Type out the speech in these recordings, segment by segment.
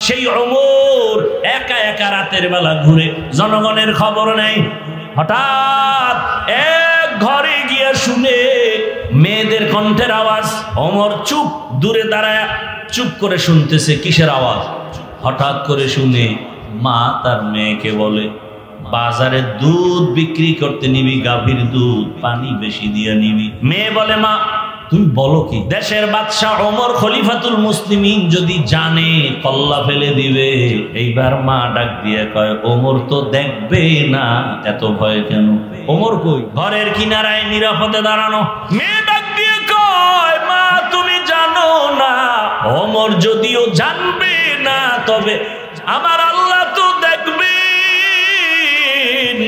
সেই ওমর একা একা রাতের বেলা ঘুরে, জনগণের খবর নেই। হঠাৎ এক ঘরে গিয়ে শুনে মেয়েদের কণ্ঠের আওয়াজ। ওমর চুপ, দূরে দাঁড়ায় চুপ করে শুনতেছে কিসের আওয়াজ। হঠাৎ করে শুনে মা তার মেয়েকে বলে, বাজারে দুধ বিক্রি করতে নিবি, গাভীর দুধ, পানি বেশি দিয়ে নিবি। মেয়ে বলে, মা তুমি বলো কি? দেশের বাদশাহ ওমর খলিফাতুল মুসলিমিন যদি জানে কল্লা ফেলে দিবে। এইবার মা ডাক দিয়ে কয়, ওমর তো দেখবে না, এত ভয় কেন? ওমর কই? ঘরের কিনারায় নিরাপদে দাঁড়ানো। মেয়ে ডাক দিয়ে কয়, মা তুমি জানো না, ওমর যদিও জানবে না, তবে আমার আল্লাহ তো দেখবে,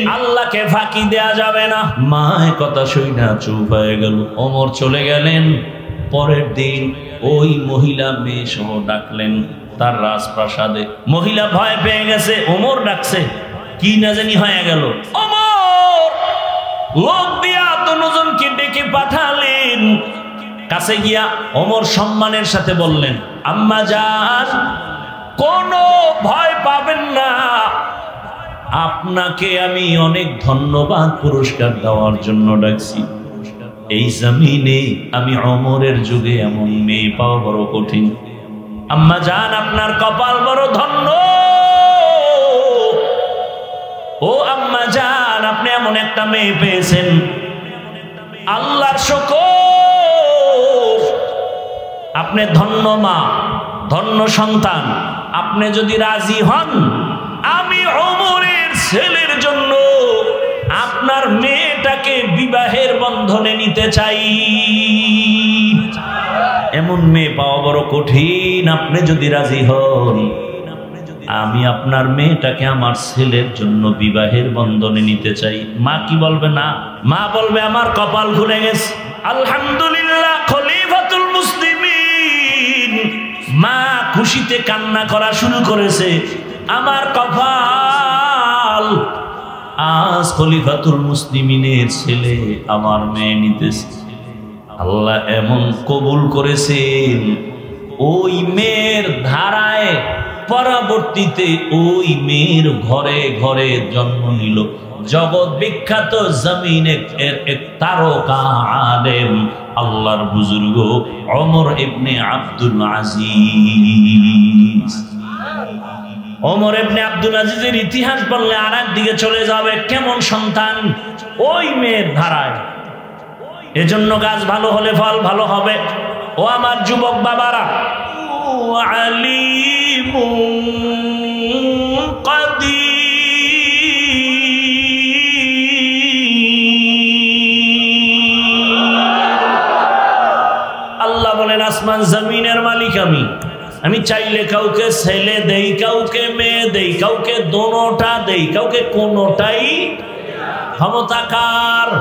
আল্লাহকে ফাঁকি দেয়া যাবে না। মা কথা শুই না চুপ হয়ে গেল। ওমর চলে গেলেন। পরের দিন ওই মহিলা মেয়ে সহ ডাকলেন তার রাজপ্রাসাদে। মহিলা ভয় পেয়ে গেছে, ওমর ডাকছে, কি না জানি হয়ে গেল। ওমর লোক দিয়া তনুজনকে ডেকে পাঠালেন। কাছে গিয়া ওমর সম্মানের সাথে বললেন, আম্মা জান, কোনো ভয় পাবেন না, আপনাকে আমি অনেক ধন্যবাদ পুরস্কার দেওয়ার জন্য ডাকছি। এই জমিনে আমি ওমরের যুগে এমন মেয়ে পাওয়া বড় কঠিন। আম্মা জান, আপনার কপাল বড় ধন্য। ও আম্মা জান, আপনি এমন একটা মেয়ে পেয়েছেন, আল্লাহর শুকর। আপনি ধন্য মা, ধন্য সন্তান। আপনি যদি রাজি হন, আমি ওমরের ছেলের জন্য আপনার মেয়েটাকে বিবাহের বন্ধনে নিতে চাই। এমন মেয়ে পাওয়া বড় কঠিন। আপনি যদি রাজি হন, আমি আপনার মেয়েটাকে আমার ছেলের জন্য বিবাহের বন্ধনে নিতে চাই। মা কি বলবে? না, মা বলবে, আমার কপাল খুলে গেছে। আলহামদুলিল্লাহ, খলিফাতুল মুসলিমিন। মা খুশিতে কান্না করা শুরু করেছে। আমার কপাল, আজ খলিফাতুল মুসলিমিনের ছেলে আমার মেয়ে নিতেছে। আল্লাহ এমন কবুল করেছেন, ওই মেয়ের ধারায় পরবর্তীতে ওই মেয়ের ঘরে ঘরে জন্ম নিল জগৎ বিখ্যাত জমিনের এক তারকা আলেম, আল্লাহর বুজুর্গ ওমর ইবনে আব্দুল আজিজ। ওমর ইবনে আব্দুল আজিজের ইতিহাস বললে আর একদিকে চলে যাবে। কেমন সন্তান? ওই মেয়ের ধারায়। এজন্য গাছ ভালো হলে ফল ভালো হবে। ও আমার যুবক বাবারা, আলিমুন কাদির। আল্লাহ বলেন, আসমান জমিনের মালিক আমি। আমি চাইলে কাউকে ছেলে দেই, কাউকে মেয়ে দেই, কাউকে দোনোটা দেই, কাউকে কোনোটাই। ক্ষমতাকার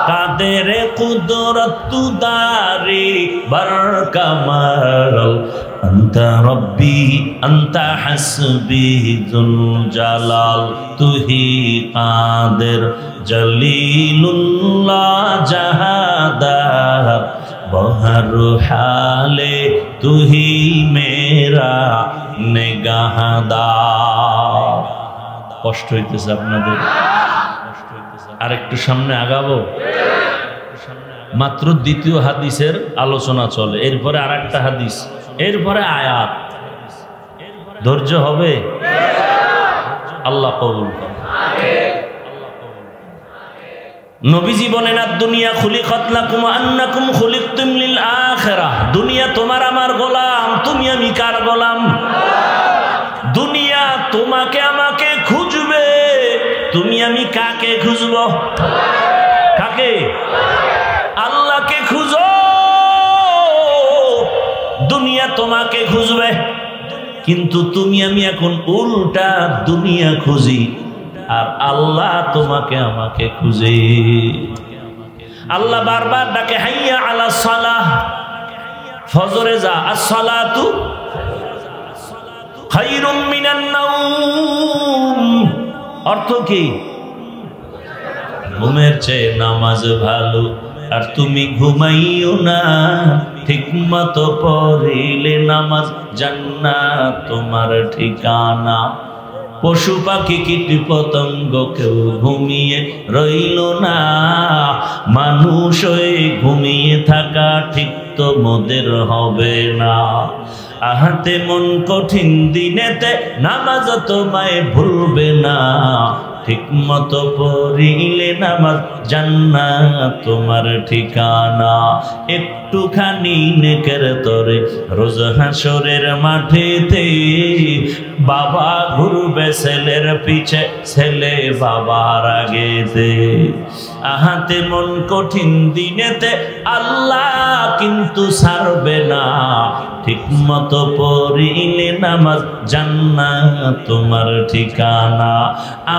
কাদের কুদরত দারি বরকামাল, আনতা রব্বি আনতা হাসবি যুল জালাল, তুহি কাদের জলিলুল্লাহ জাহাদার, বহর হালে তুহি মেরা নেগাহদার। কষ্ট হইতেছে আপনাদের? আর একটু সামনে আগাবো। মাত্র দ্বিতীয় হাদিসের আলোচনা চলে, এরপরে আর একটা হাদিস, এরপরে আয়াত। ধৈর্য হবে? আল্লাহ কবুল করুন। নবীজি বলেন, আদ-দুনিয়া খুলিকাত লাকুম ওয়া আন্নাকুম খুলিকতুম লিল আখিরাহ। দুনিয়া তোমার আমার গোলাম, তুমি আমি কার গোলাম? দুনিয়া তোমাকে আমাকে খুঁজবে, তুমি আমি কাকে খুঁজব? কাকে? আল্লাহকে খুঁজো। দুনিয়া তোমাকে খুঁজবে, কিন্তু তুমি আমি এখন উল্টা দুনিয়া খুঁজি, আর আল্লাহ তোমাকে আমাকে খুঁজে। আল্লাহ বারবার ডাকে, হাইয়া আলা সালাহ, ফজরে যা, আস-সালাতু খায়রুম মিনান নাওম। অর্থ কি? ঘুমের চেয়ে নামাজ ভালো, আর তুমি ঘুমাইও না, ঠিকমতো পড়িলে নামাজ জান্নাত তোমার ঠিকানা। পশু পাখি কীট পতঙ্গ কেউ ঘুমিয়ে রইল না, মানুষ ওই ঘুমিয়ে থাকা ঠিক তো মোদের হবে না। আহাতে মন কঠিন দিনেতে নামাজ তোমায় ভুলবে না, ঠিকমতো পড়িলে নামাজ জান্নাত তোমার ঠিকানা। একটুখানি নেকের তরে রোজ হাসরের মাঠেতে, বাবা ঘুরবে ছেলের পিছে, ছেলে বাবার আগেতে। আহাতে মন কঠিন দিনেতে আল্লাহ কিন্তু ছাড়বে না, ঠিকমতো পড়িলে নামাজ জান্নাত তোমার ঠিকানা।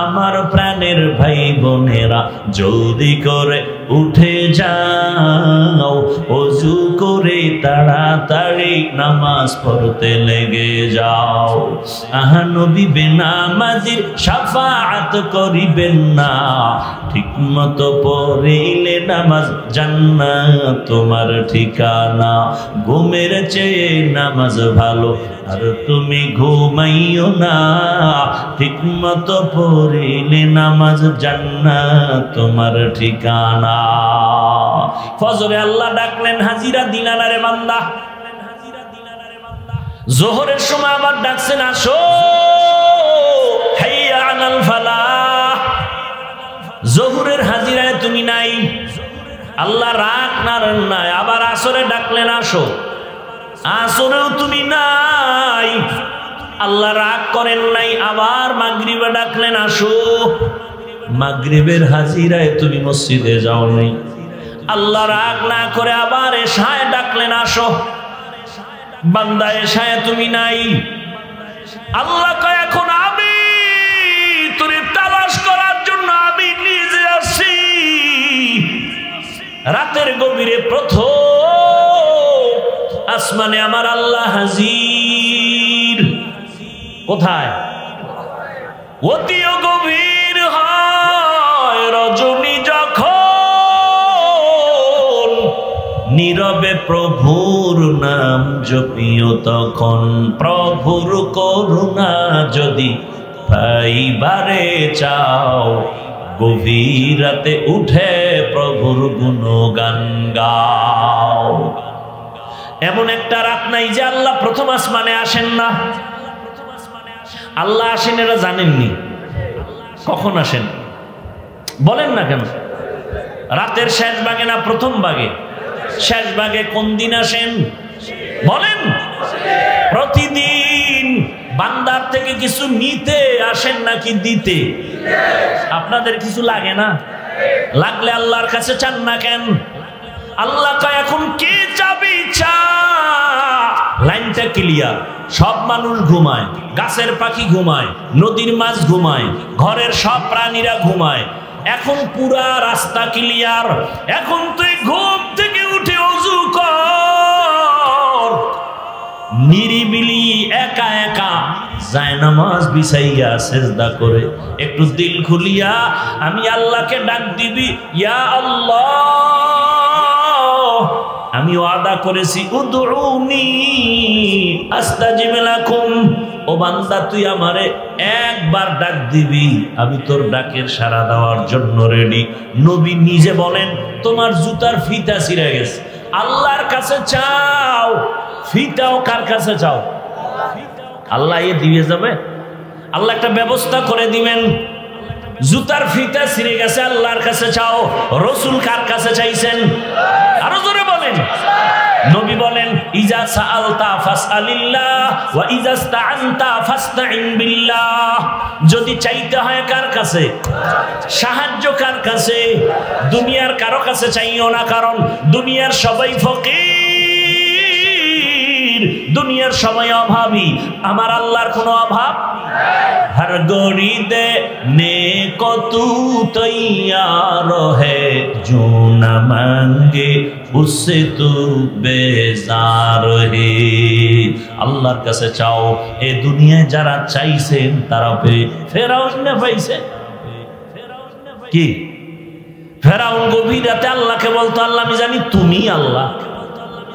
আমার প্রাণের ভাই বোনেরা জলদি করে উঠে যাও, ওযু করে তাড়াতাড়ি নামাজ পড়তে লেগে যাও। আহা নবী বেনামাজির শাফাআত করিবেন না, ঠিকমতো পড়িলে নামাজ জান্নাত তোমার ঠিকানা। ঘুমের চেয়ে নামাজ ভালো আর তুমি ঘুমাইও না, ঠিকমতো পড়িলে নামাজ জান্নাত তোমার ঠিকানা। ফজরে আল্লাহ ডাকলেন হাজিরা দিলেন রে বান্দা। জোহরের সময় আবার ডাকছেন আসো হাইয়া আলাল ফালাহ। জোহরের হাজিরায় তুমি নাই, আল্লাহ রাগ নারায়ণ নাই। আবার আসরে ডাকলেন আসো, আসরেও তুমি নাই, আল্লাহ রাগ করেন নাই। আবার মাগরিবে ডাকলেন আসো, মাগরিবের হাজিরায় তুমি মসজিদে যাও নাই, আল্লাহ রাগ না করে আবার এশায় ডাকলেন আসো, বান্দা এশায় তুমি নাই। আল্লাহ কয় এখন আমি তোরে তালাশ করার জন্য আমি নিজে আসছি। রাতের গভীরে প্রথম আসমানে আমার আল্লাহ হাজির। কোথায়? অতিও গভীর হয় রজনী যখন, নীরবে প্রভুর নাম জপিও তখন। প্রভুর করুণা যদি পাইবারে চাও, গভীর রাতে উঠে প্রভুর গুণগান গাও। এমন একটা রাত নাই যে আল্লাহ প্রথম আসমানে আসেন না। আল্লাহ আসেন এরা জানেননি, কখন আসেন বলেন না কেন? রাতের শেষ ভাগে না প্রথম ভাগে? শেষ ভাগে। কোন দিন আসেন বলেন? প্রতিদিন। বান্দার থেকে কিছু নিতে আসেন নাকি দিতে? আপনাদের কিছু লাগে না? লাগলে আল্লাহর কাছে চান না কেন? আল্লাহ কয় এখন কে চাবি চা। লাইনটা ক্লিয়ার। সব মানুষ ঘুমায়, গাছের পাখি ঘুমায়, নদীর মাছ ঘুমায়, ঘরের সব প্রাণীরা ঘুমায়। এখন পুরা রাস্তা ক্লিয়ার। এখন তুই ঘুম থেকে উঠে ওযু কর, নিরিবিলি একা একা জায়নামাজ বিছাইয়া সিজদা করে একটু দিল খুলিয়া আমি আল্লাহকে ডাক দিবি, ইয়া আল্লাহ আমি ওয়াদা করেছি উদউনি আস্তাজিব লাকুম। ও বান্দা তুই আমারে একবার ডাক দিবি, আমি তোর ডাকের সাড়া দেওয়ার জন্য রেডি। নবী নিজে বলেন তোমার জুতার ফিতা ছিঁড়ে গেছে, আল্লাহর কাছে চাও। ফিতাও কার কাছে চাও? আল্লাহ এ দিয়ে যাবে? আল্লাহ একটা ব্যবস্থা করে দিবেন। জুতার ফিতা ছিঁড়ে গেছে, আল্লাহর কাছে চাও। রসুল কার কাছে চাইছেন? আরো জোরে বলেন। নবী বলেন ইজা সাআলতা ফাসআলিল্লাহ ওয়া ইজা ইসতাআনতা ফাসতাইন বিল্লাহ। যদি চাইতে হয় কার কাছে? সাহায্য কার কাছে? দুনিয়ার কারো কাছে চাইও না, কারণ দুনিয়ার সবাই ফকির, দুনিয়ার সবাই অভাবী। আমার আল্লাহর কোনো অভাব? हर गोरी दे ने को तू तैयार है, जो न मांगे उससे तू बेजार है। আল্লাহর কাছে চাও। এই দুনিয়ায় যারা চাইছেন তারা পেয়ে ফেরাউন না পাইছে কি? ফেরাউন গভীর রাতে আল্লাহকে বলতো আল্লাহ আমি জানি তুমি আল্লাহ,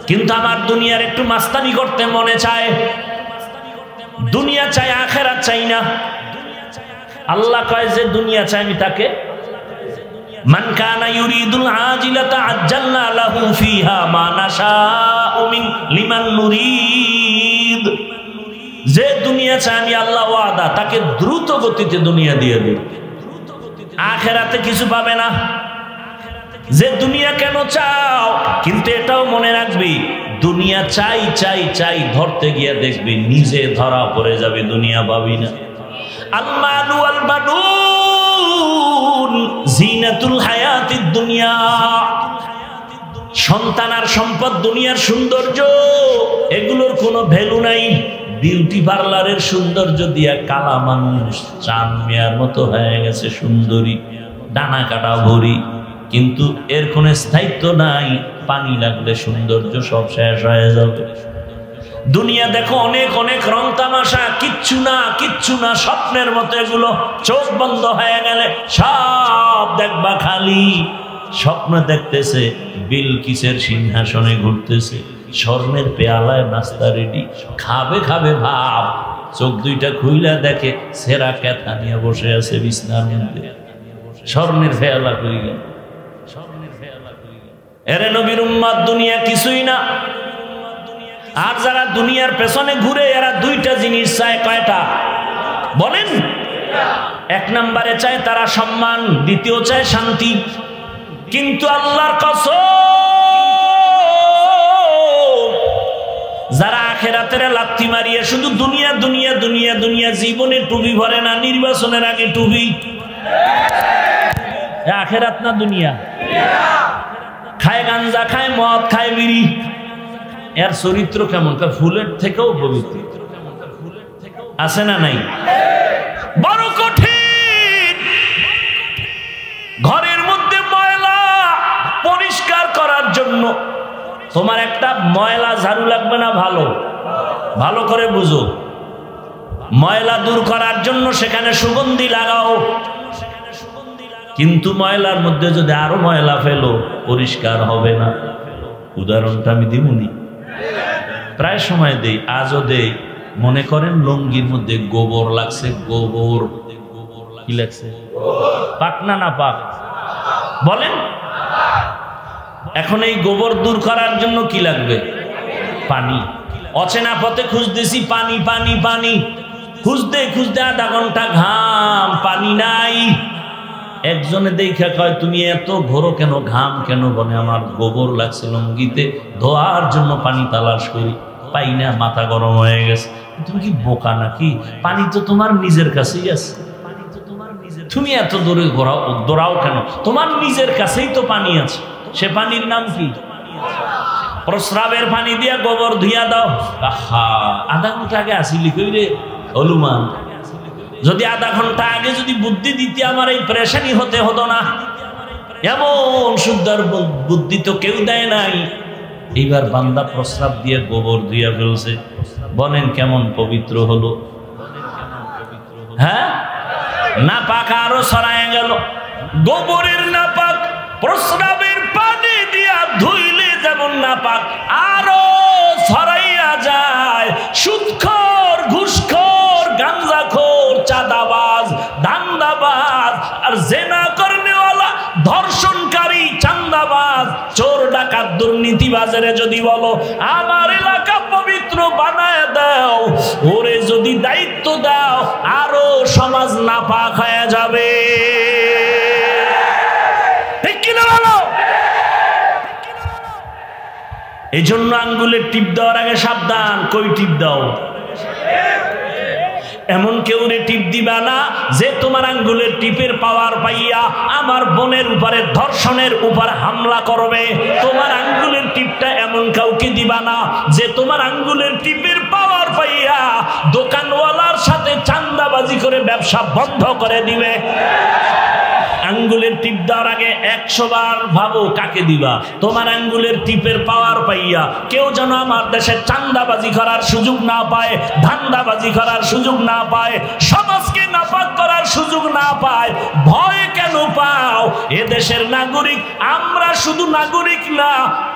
কিন্তু আমার দুনিয়ার একটু মাস্তানি করতে মনে চায়, দুনিয়া চাই আখিরাত চাই না। আল্লাহ কয় যে দুনিয়া চাই আমি তাকে, মান কানা ইউরিদুল আজিলাতা আজ্জালনা লাহু ফিহা মা নাশাউ লিমান নুরিদ। যে দুনিয়া চাই আমি আল্লাহ ওয়াদা তাকে দ্রুত গতিতে দুনিয়া দিয়ে দিই, আখিরাতে কিছু পাবে না। যে দুনিয়া কেন চাও, কিন্তু এটাও মনে রাখবি দুনিয়া চাই চাই চাই ধরতে গিয়ে দেখবি নিজে ধরা পড়ে যাবে, দুনিয়া পাবি না। আল মালু ওয়াল বানুন জিনাতুল হায়াতিদ দুনিয়া। সন্তান আর সম্পদ দুনিয়ার সৌন্দর্য, এগুলোর কোনো ভ্যালু নাই। বিউটি পার্লারের সৌন্দর্য দিয়া কালা মানুষ চান মেয়ার মতো হয়ে গেছে সুন্দরী, ডানা কাটা ভরি, কিন্তু এর কোনো স্থায়িত্ব নাই। পানি লাগলে সৌন্দর্য সব শেষ হয়ে যাবে। দুনিয়া দেখো অনেক অনেক রং তামাশা, কিচ্ছু না কিচ্ছু না, স্বপ্নের মতো এগুলো। চোখ বন্ধ হয়ে গেলে সব দেখবা খালি। স্বপ্ন দেখতেছে বিলকিসের সিংহাসনে ঘুরতেছে, স্বর্ণের পেয়ালায় নাস্তা রেডি, খাবে খাবে ভাব। চোখ দুইটা খুইলা দেখে সেরা ক্যাথা নিয়ে বসে আছে বিছনার মধ্যে, স্বর্ণের পেয়ালা খুইলা। এরে নবীর উম্মত, দুনিয়া কিছুই না। আর যারা দুনিয়ার পেছনে ঘুরে এরা দুইটা জিনিস চায়। কয়টা বলেন? এক নম্বরে চায় তারা সম্মান, দ্বিতীয় চায় শান্তি। কিন্তু আল্লাহর কসম, যারা আখিরাতের লাথি মারিয়ে শুধু দুনিয়া দুনিয়া দুনিয়া দুনিয়া, জীবনে টুপি ভরে না, নির্বাচনের আগে টুপি। আখিরাত না দুনিয়া? খায় গাঞ্জা, খায় মদ, খায় বিড়ি। এর চরিত্র কেমন? ফুলের থেকেও পবিত্র, আছে না নাই? বড় কঠিন। ঘরের মধ্যে ময়লা পরিষ্কার করার জন্য তোমার একটা ময়লা ঝাড়ু লাগবে না? ভালো ভালো করে বুঝো, ময়লা দূর করার জন্য সেখানে সুগন্ধি লাগাও, কিন্তু ময়লার মধ্যে যদি আরো ময়লা ফেলো পরিষ্কার হবে না। উদাহরণটা আমি দিমুনি, প্রায় সময় দেই, আজও দেই। মনে করেন লুঙ্গির মধ্যে গোবর লাগছে, গোবর কি লাগছে? পাক না না পাক? বলেন। এখন এই গোবর দূর করার জন্য কি লাগবে? পানি। অচেনা পথে খুঁজতেছি পানি পানি পানি, খুঁজতে খুঁজতে আধা ঘন্টা ঘাম, পানি নাই। একজনে দেখা কয় তুমি এত ঘোরো কেন, ঘাম কেন? বলে আমার গোবর লাগছে লুঙ্গিতে, ধোয়ার জন্য পানি তালাশ করি, পাই না, মাথা গরম হয়ে গেছে। তুমি কি বোকা নাকি? পানি তো তোমার নিজের কাছেই আছে, তুমি এত দূরে দৌড়াও কেন? তোমার নিজের কাছেই তো পানি আছে। সে পানির নাম কি? প্রস্রাবের পানি দিয়া গোবর ধুইয়া দাও। আহা, আধা ঘন্টা আগে আসিলি কই রে হলুমান? যদি আধা ঘন্টা আগে যদি বুদ্ধি দিতে আমার এই পরেশানি হতে হতো না। এমন সুন্দর বুদ্ধি তো কেউ দেয় নাই। এইবার বান্দা প্রস্রাব দিয়ে গোবর ধুইয়া ফেলছে, বলেন কেমন পবিত্র হলো? হ্যাঁ, নাপাক আরো ছড়ায় গেল। গোবরের নাপাক প্রস্রাবের পানি দিয়া ধুইলে যেমন নাপাক, আরো ছড়াইয়া যায়। সুদখোর, ঘুষখোর, গাঞ্জাখোর, চাঁদাবাজ, ধান্দাবাজ আর জেনা করনেওয়ালা, ধর্ষণকারী, চান্দাবাজ, চোর, ডাকাত, দুর্নীতিবাজের যদি বলো আমার এলাকা পবিত্র বানায় দাও, ওরে যদি দায়িত্ব দাও, আরো সমাজ নাপাক হয়ে যাবে। ঠিক কিনা বলো? এই জন্য আঙ্গুলের টিপ দেওয়ার আগে সাবধান। কই টিপ দাও? এমন কেউ রে টিপ দিবা না যে তোমার আঙ্গুলের টিপের পাওয়ার পাইয়া আমার বোনের উপরে ধর্ষণের উপর হামলা করবে। তোমার আঙ্গুলের টিপটা এমন কাউকে দিবা না যে তোমার আঙ্গুলের টিপের পাওয়ার পাইয়া দোকানওয়ালার সাথে চাঁদাবাজি করে ব্যবসা বন্ধ করে দিবে। আঙ্গুলের টিপ দেওয়ার আগে 100 বার ভাবো কাকে দিবা। তোমার আঙ্গুলের টিপের পাওয়ার পাইয়া কেউ যেন আমার দেশে চাঁদাবাজি করার সুযোগ না পায়, ধান্দাবাজি করার সুযোগ না পায়, সমাজকে নাপাক করার সুযোগ না পায়, ভয় কেন পাও? এদেশের নাগরিক আমরা, শুধু নাগরিক না,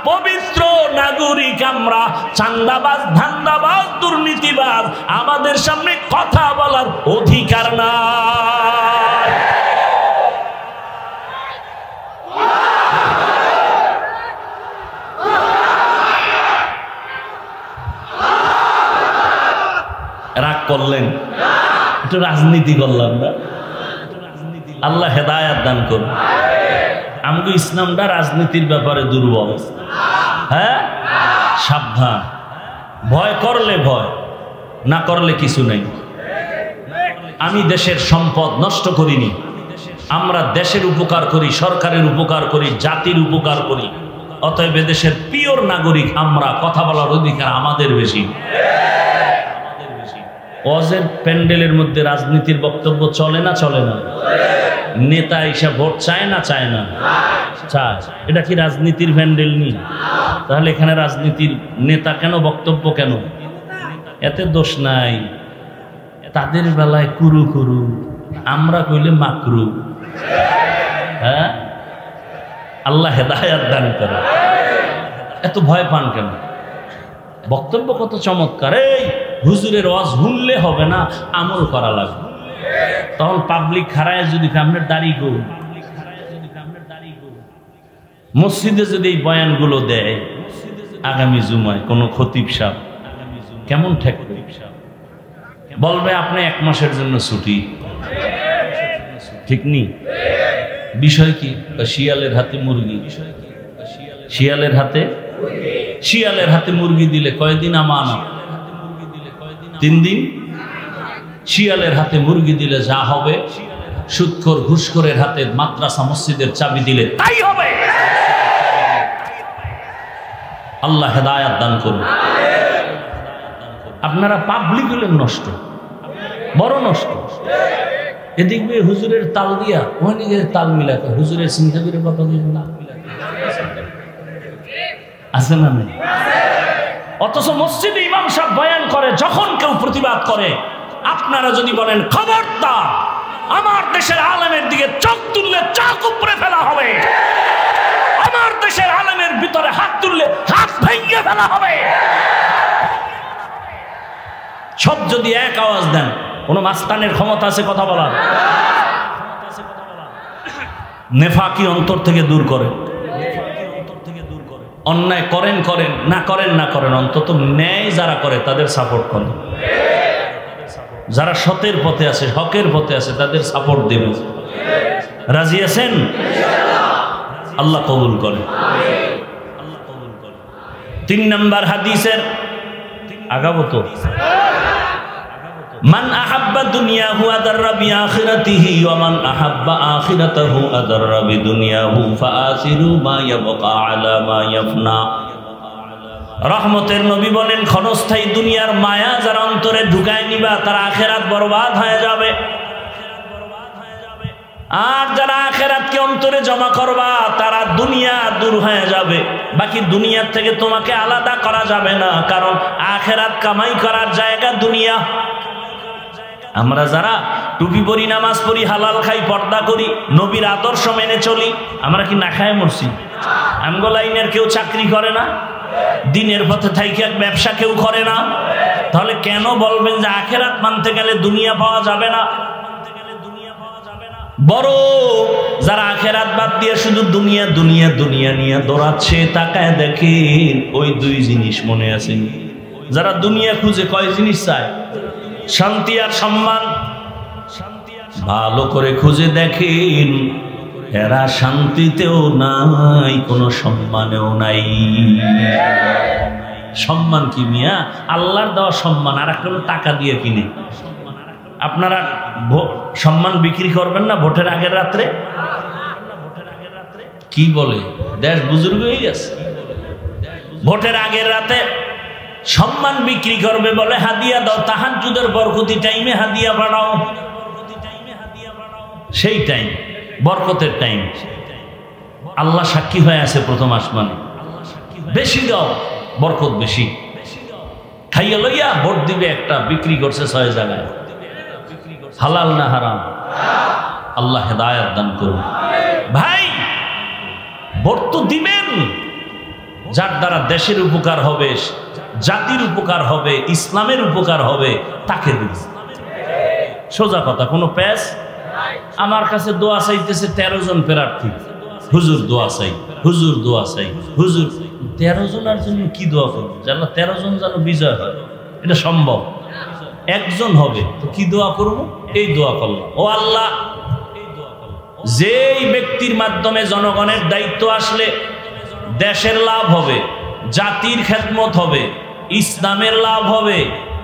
পবিত্র নাগরিক আমরা। চান্দাবাজ, ধান্দাবাজ, দুর্নীতিবাজ আমাদের সামনে কথা বলার অধিকার নাই। রাগ করলেন, একটু রাজনীতি করলাম না। আল্লাহ হেদায়াত দান করুন। আমগো ইসলামটা রাজনীতির ব্যাপারে দুর্বল। হ্যাঁ, সাবধান। ভয় করলে ভয়, না করলে কিছু নেই। আমি দেশের সম্পদ নষ্ট করিনি, আমরা দেশের উপকার করি, সরকারের উপকার করি, জাতির উপকার করি। অতএব দেশের পিওর নাগরিক আমরা, কথা বলার অধিকার আমাদের বেশি। ওয়াজের প্যান্ডেলের মধ্যে রাজনীতির বক্তব্য চলে না চলে না? নেতা এসে ভোট চায় না চায় না? চায়। এটা কি রাজনীতির প্যান্ডেল নি? তাহলে এখানে রাজনীতির নেতা কেন, বক্তব্য কেন? এতে দোষ নাই। তাদের বেলায় কুরু কুরু, আমরা কইলে মাকরু। হ্যাঁ, আল্লাহ হেদায়াত দান করে। এত ভয় পান কেন? বক্তব্য কত চমৎকার। এই হুজুরের ওয়াজ শুনলে হবে না, আমল করা লাগবে। তখন পাবলিক খারায় যদি আপনার দাড়ি গো, মসজিদে যদি এই বয়ানগুলো দেয়, আগামী জুমায় কোন খতিব সাহেব কেমন ঠেকবে? বলবে আপনি 1 মাসের জন্য ছুটি। ঠিক নি? বিষয় কি? শিয়ালের হাতে মুরগি। শিয়ালের হাতে, শিয়ালের হাতে মুরগি দিলে কয়দিন আমানত? 3 দিন। শিয়ালের হাতে মুরগি দিলে যা হবে, সুদখোর ঘুষখোরের হাতে মাদ্রাসা মসজিদের চাবি দিলে তাই হবে। আল্লাহ হেদায়াত দান করুন। আপনারা পাবলিক হলেন নষ্ট, বড় নষ্ট। এদিক দিয়ে হুজুরের তাল দিয়া ওখানে তাল মিলাতে, হুজুরের চিন্তা করে কথা দিন না, আছে না নেই? অথচ মসজিদে ইমাম সাহেব বয়ান করে, যখন কেউ প্রতিবাদ করে আপনারা যদি বলেন খবরদার, আমার দেশের আলেমের দিকে চোখ তুললে চোখ উপরে ফেলা হবে, আমার দেশের আলেমের ভিতরে হাত তুললে হাত ভেঙে ফেলা হবে, সব যদি এক আওয়াজ দেন, কোন মাস্তানের ক্ষমতা আছে কথা বলার? নেফাকি অন্তর থেকে দূর করে। অন্যায় করেন করেন, না করেন না করেন, অন্তত ন্যায় যারা করে তাদের সাপোর্ট করেন। যারা সতের পথে আছে, হকের পথে আছে, তাদের সাপোর্ট দেবেন। রাজি আছেন? আল্লাহ কবুল করে। 3 নম্বর হাদিসের আগাবো তো, মান আহাব্বা দুনিয়াহু আদাররা বিআখিরাতিহি ওয়া মান আহাব্বা আখিরাতাহু আদাররা বিদুনিয়াহু ফাআসিরু মা ইয়াবকা আলা মা ইয়াফনা। রহমতের নবী বলেন, ক্ষণস্থায়ী দুনিয়ার মায়া যারা অন্তরে ঢুকায় নিবা, তার আখিরাত বরবাদ হয়ে যাবে। আর যারা আখিরাতকে অন্তরে জমা করবা, তারা দুনিয়া দূর হয়ে যাবে। বাকি দুনিয়ার থেকে তোমাকে আলাদা করা যাবে না, কারণ আখিরাত কামাই করার জায়গা দুনিয়া। আমরা যারা টুপি পরি, নামাজ পড়ি, হালাল খাই, পর্দা করি, নবীর আদর্শ মেনে চলি, আমরা কি না খায় মরছি? আমগো লাইনের কেউ চাকরি করে না, দিনের পথে থাইকে ব্যবসা কেউ করে না, তাহলে কেন বলবেন যে আখিরাত মানতে গেলে দুনিয়া পাওয়া যাবে না? বড় যারা আখিরাত বাদ দিয়ে শুধু দুনিয়া দুনিয়া দুনিয়া নিয়ে দৌড়াচ্ছে, তাকায় দেখেন ওই 2 জিনিস মনে আছে। যারা দুনিয়া খুঁজে কয় জিনিস চায়? শান্তি আর সম্মান। ভালো করে খুঁজে দেখেন, এরা শান্তিতেও নাই, কোনো সম্মানেও নাই। সম্মান কি মিয়া? আল্লাহর দেওয়া সম্মান, আর একটা টাকা দিয়ে কিনে। আপনারা সম্মান বিক্রি করবেন না ভোটের আগের রাত্রে? কি বলে, দেশ বুজুর্গ হয়ে গেছে। ভোটের আগের রাতে সম্মান বিক্রি করবে বলে হাদিয়া দাও, তাহাজ্জুদের বরকতি টাইমে হাদিয়া বাড়াও। সেই টাইম বরকতের টাইম, আল্লাহ সাক্ষী হয়ে আছে প্রথম আসমানে। বেশি দাও, বরকত বেশি। খাইয়া লইয়া ভোট দিবে একটা, বিক্রি করছে 6 জায়গায়। হালাল না হারাম? আল্লাহ হেদায়েত দান করুন। ভাই ভোট তো দিবেন যার দ্বারা দেশের উপকার হবে, জাতির উপকার হবে, ইসলামের উপকার হবে, তাকে দিবেন। সোজা কথা, কোনো প্যাস। আমার কাছে দোয়া চাইতেছে 13 জন প্রার্থী, হুজুর দোয়া চাই, হুজুর দোয়া চাই, হুজুর। 13 জনের জন্য কি দোয়া করবো? যেন 13 জন যেন বিজয় হয়, এটা সম্ভব? একজন হবে তো কি দোয়া করবো? এই দোয়া করলাম, ও আল্লাহ, যেই ব্যক্তির মাধ্যমে জনগণের দায়িত্ব আসলে দেশের লাভ হবে, জাতির খেদমত হবে, ইসলামের লাভ হবে,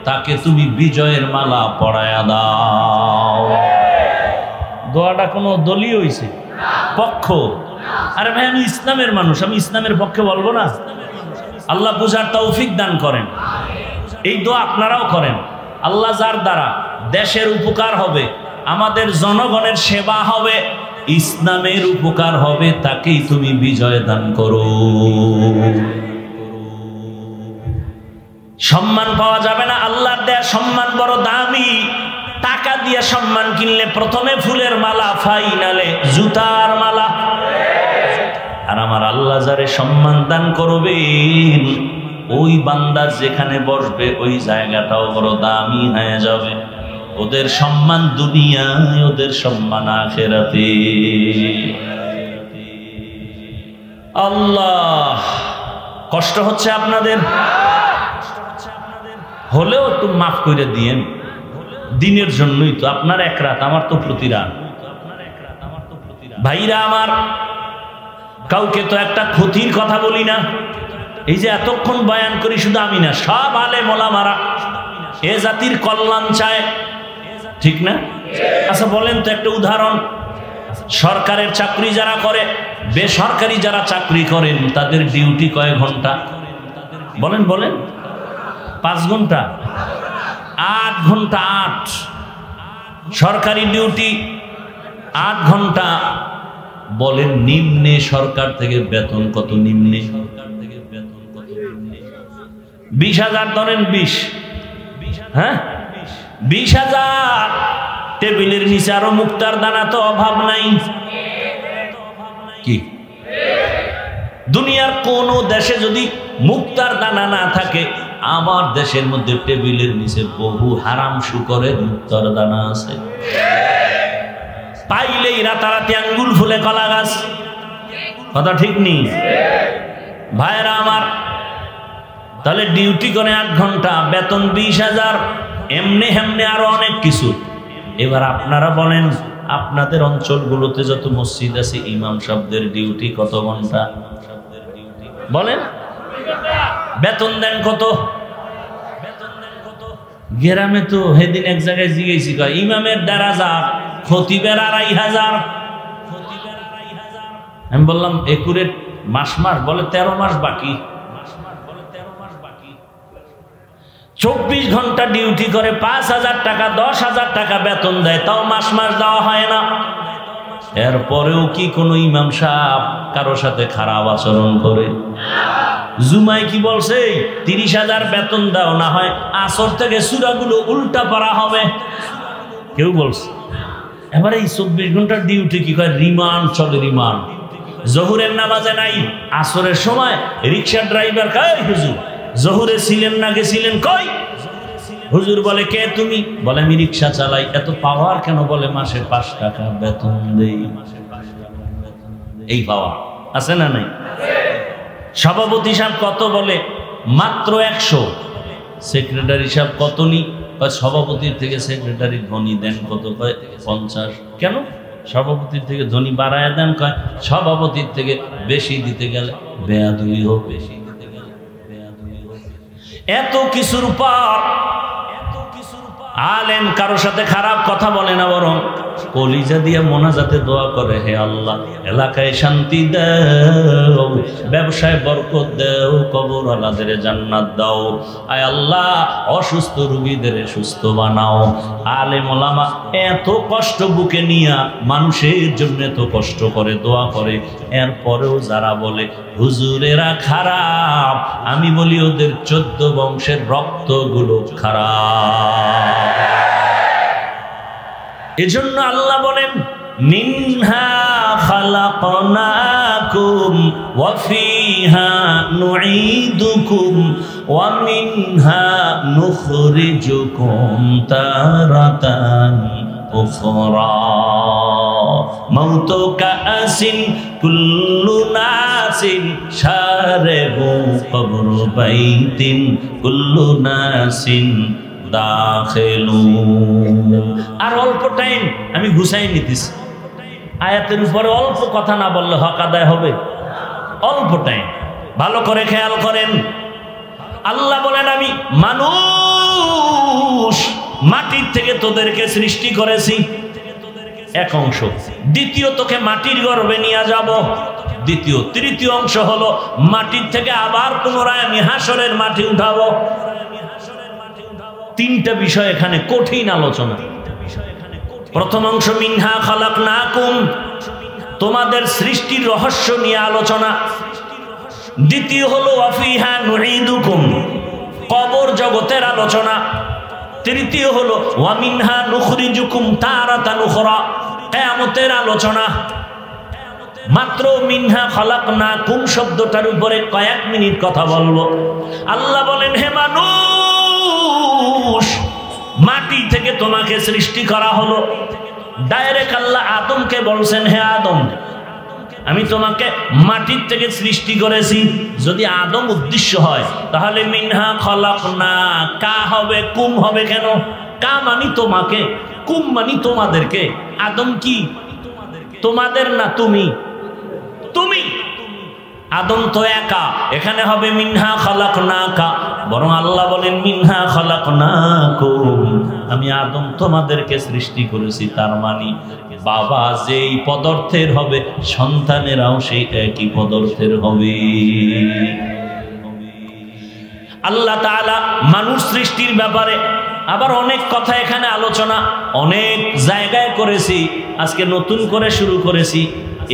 তাকে তুমি বিজয়ের মালা পরায়া দাও। দোয়াটা কোনো দলীয় হইছে পক্ষ? আরে ভাই, আমি ইসলামের মানুষ, আমি ইসলামের পক্ষে বলবো না? আল্লাহ বুঝার তৌফিক দান করেন। এই দোয়া আপনারাও করেন। আল্লাহ যার দ্বারা দেশের উপকার হবে, আমাদের জনগণের সেবা হবে, ইসলামের উপকার হবে, তাকেই তুমি বিজয় দান করো। সম্মান পাওয়া যাবে না, আল্লাহর দেয়া সম্মান বড় দামি। টাকা দিয়ে সম্মান কিনলে প্রথমে ফুলের মালা, ফাইনালে জুতার মালা। আর আমার আল্লাহ যারে সম্মান দান করবেন, ওই বান্দা যেখানে বসবে ওই জায়গাটাও বড় দামি হয়ে যাবে। ওদের সম্মান দুনিয়ায়, ওদের সম্মান আখিরাতে। আল্লাহ, কষ্ট হচ্ছে আপনাদের? হলেও একটু মাফ করে দিয়েন, দিনের জন্যই তো। আপনার এক রাত, আমার তো প্রতি রাত। ভাইরা আমার, কাউকে তো একটা ক্ষতির কথা বলি না। এই যে এতক্ষণ বয়ান করি, শুধু আমি না, সব আলেম ওলামারা এ জাতির কল্যাণ চায়, ঠিক না? আচ্ছা বলেন তো একটা উদাহরণ, সরকারের চাকরি যারা করে, বেসরকারি যারা চাকরি করেন, তাদের ডিউটি কয় ঘন্টা? বলেন বলেন। 5 ঘন্টা? 8 ঘন্টা। 8 সরকারি ডিউটি, 8 ঘন্টা। বলেন নিম্নে সরকার থেকে বেতন কত? নিম্নে 20,000 ধরেন, 20, হ্যাঁ 20,000। টেবিলের নিচে আরো মুক্তার দানা তো অভাব নাই কি? দুনিয়ার কোন দেশে যদি মুক্তার দানা না থাকে, আমার দেশের মধ্যে টেবিলের নিচে বহু হারাম শুকরের মুক্তার দানা আছে। পাইলেই রাতারাতি আঙ্গুল ফুলে কলা গাছ। কথা ঠিক নেই ভাইরা আমার? তাহলে ডিউটি করে 8 ঘন্টা, বেতন 20,000, এমনি হেমনে আরো অনেক কিছু। এবার আপনারা বলেন, আপনাদের অঞ্চলগুলোতে যত মসজিদ আছে, ইমাম সাহেবদের ডিউটি কত ঘন্টা? বলেন। বেতন দেন কত? গ্রামে তো সেদিন এক জায়গায় জিজ্ঞেসি, ইমামের 1,500, খতিবের 2,500। আমি বললাম একুরেট মাস মাস? বলে 13 মাস বাকি। 24 ঘন্টা ডিউটি করে 5,000 টাকা, 10,000 টাকা বেতন দেয়, তাও মাস মাস দেওয়া হয় না। এরপরেও কি কোনো ইমাম সাহেব কারো সাথে খারাপ আচরণ করে? জুমায় কি বলছে? 30,000 বেতন দাও, না হয় আসর থেকে সূরাগুলো উল্টা পড়া হবে, কেউ বলছে? এবারে এই 24 ঘন্টার ডিউটি কি কয়? রিমান্ড চলে, রিমান্ড। জহুরের নামাজে নাই, আসরের সময় রিক্সা ড্রাইভার কয়, হুজুর জহুরে ছিলেন না, গেছিলেন কই? হুজুর বলে, কে তুমি? বলে, আমি রিক্সা চালাই। এত পাওয়ার কেন? বলে, মাসে 5 টাকা বেতন দেই। এই পাওয়া আছে না নাই? সভাপতি সাহেব কত? বলে মাত্র 100। সেক্রেটারি সাহেব কত নি? সভাপতির থেকে সেক্রেটারি ধনী দেন কত? কয় 50। কেন? সভাপতির থেকে ধনী বাড়ায় দেন। কয় সভাপতির থেকে বেশি দিতে গেলে বেয়াদবি হোক, বেশি দিতে গেলে বেয়াদবি হোক। এত কিছুর পর আলেম কারো সাথে খারাপ কথা বলে না, বরং কলিজা দিয়ে মোনাজাতে দোয়া করে, হে আল্লাহ এলাকায় শান্তি দাও, ব্যবসায় বরকত দাও, কবরওয়ালাদের জান্নাত দাও, আয় আল্লাহ অসুস্থ রোগীদের সুস্থ বানাও। আলেম ওলামা এত কষ্ট বুকে নিয়া মানুষের জন্য এত কষ্ট করে, দোয়া করে, এরপরেও যারা বলে হুজুরেরা খারাপ, আমি বলি ওদের 14 বংশের রক্তগুলো খারাপ। এজন্য আল্লাহ বলেন মিনহা খালাকনাকুম ওয়া ফিহা নুঈদুকুম ওয়া মিনহা নুখরিজুকুম তারাতান উখরা মাউতু কাসিন কুল্লু নাসিন শারিবু কবরু বাইতিন কুল্লু নাসিন আর অল্প টাইম আমি গুছাই নিতেছি। আয়াতের উপরে অল্প কথা না বললে হক আদায় হবে? অল্প টাইম, ভালো করে খেয়াল করেন। আল্লাহ বলেন আমি মানুষ মাটির থেকে তোদেরকে সৃষ্টি করেছি, এক অংশ। দ্বিতীয়, তোকে মাটির গর্ভে নিয়ে যাব। দ্বিতীয়। তৃতীয় অংশ হলো মাটির থেকে আবার পুনরায় আমি হাসরের মাটি উঠাবো। তিনটা বিষয় এখানে কঠিন আলোচনা। প্রথম অংশ মিনহা খালাকনাকুম, তোমাদের সৃষ্টির রহস্য নিয়ে আলোচনা। দ্বিতীয় হলো ওয়া ফিহা নুঈদুকুম, কবর জগতের আলোচনা। তৃতীয় হলো ওয়া মিনহা নুখরিজুকুম তারাতান উখরা, কিয়ামতের আলোচনা। মাত্র মিনহা খালাকনাকুম শব্দটার উপরে কয়েক মিনিট কথা বলবো। আল্লাহ বলেন হে মানুষ, মাটি থেকে তোমাকে সৃষ্টি করা হলো। ডাইরেক্ট আল্লাহ আদমকে বলছেন হে আদম, আমি তোমাকে মাটির থেকে সৃষ্টি করেছি। যদি আদম উদ্দেশ্য হয় তাহলে মিনহা খালাকনা কা হবে, কুম হবে কেন? কা মানি তোমাকে, কুম মানি তোমাদেরকে। আদম কি তোমাদের না তুমি? তুমি। আদম তো একা, এখানে হবে মিনহা খালাকনাকা। বরং আল্লাহ বলেন মিনহা খালাকনাকুম, আমি আদম তোমাদেরকে সৃষ্টি করেছি। তার মানে বাবা যেই পদার্থের হবে সন্তানেরাও সেই একই পদার্থের হবে। আল্লাহ তাআলা মানুষ সৃষ্টির ব্যাপারে আবার অনেক কথা এখানে আলোচনা অনেক জায়গায় করেছি, আজকে নতুন করে শুরু করেছি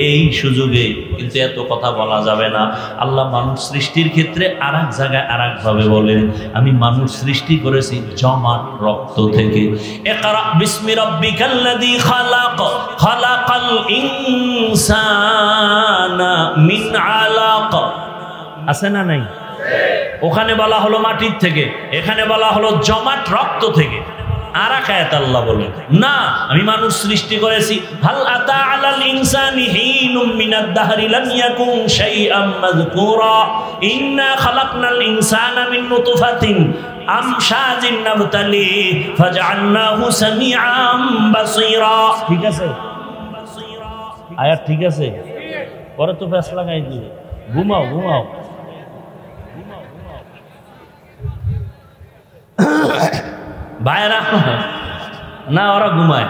এই সুযোগে, কিন্তু এত কথা বলা যাবে না। আল্লাহ মানুষ সৃষ্টির ক্ষেত্রে আর এক জায়গায় আর একভাবে বলেন, আমি মানুষ সৃষ্টি করেছি জমাট রক্ত থেকে। ইকরা বিসমি রাব্বিকাল্লাযী খালাক, খালাকাল ইনসানা মিন আলাক। আছে না নাই? ওখানে বলা হলো মাটির থেকে, এখানে বলা হলো জমাট রক্ত থেকে। আর এক আয়াত আল্লাহ বলেন না, আমি মানুষ সৃষ্টি করেছি হাল আতা আলাল ইনসানি হিনুম মিনাদ দাহরি লাম ইয়াকুন শাইআম মাযকুরা ইন্না খালাকনাল ইনসানা মিন নুতফাতিন আমশাজিন নাবতালি ফাজআলনাহু সামিআম বাসীরা। ঠিক আছে আয়াত? ঠিক আছে, পরে তো ফেস লাগাই দিবে। ঘুমাও ঘুমাও। ভাইরা না, ওরা ঘুমায়,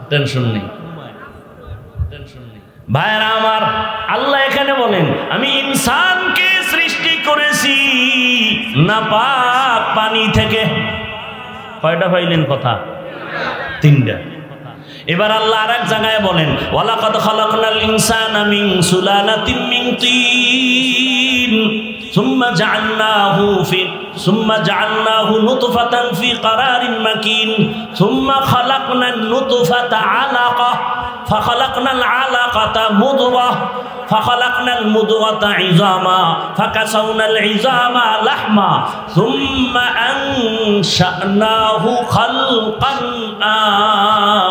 টেনশন নেই। ভাইরা আমার, আল্লাহ এখানে বলেন আমি ইনসানকে সৃষ্টি করেছি নাপাক পানি থেকে। কয়টা পাইলেন কথা? তিনটা। এবার আল্লাহ আর এক জায়গায় বলেন ওয়ালাকাদ খালাকনাল ইনসানা মিন সুলালাতিন মিন তিন ثم جعلناه نطفة في قرار مكين ثم خلقنا النطفة علقة فخلقنا العلقة مضغة فخلقنا المضغة عظاما فكسونا العظام لحما ثم أنشأناه خلقا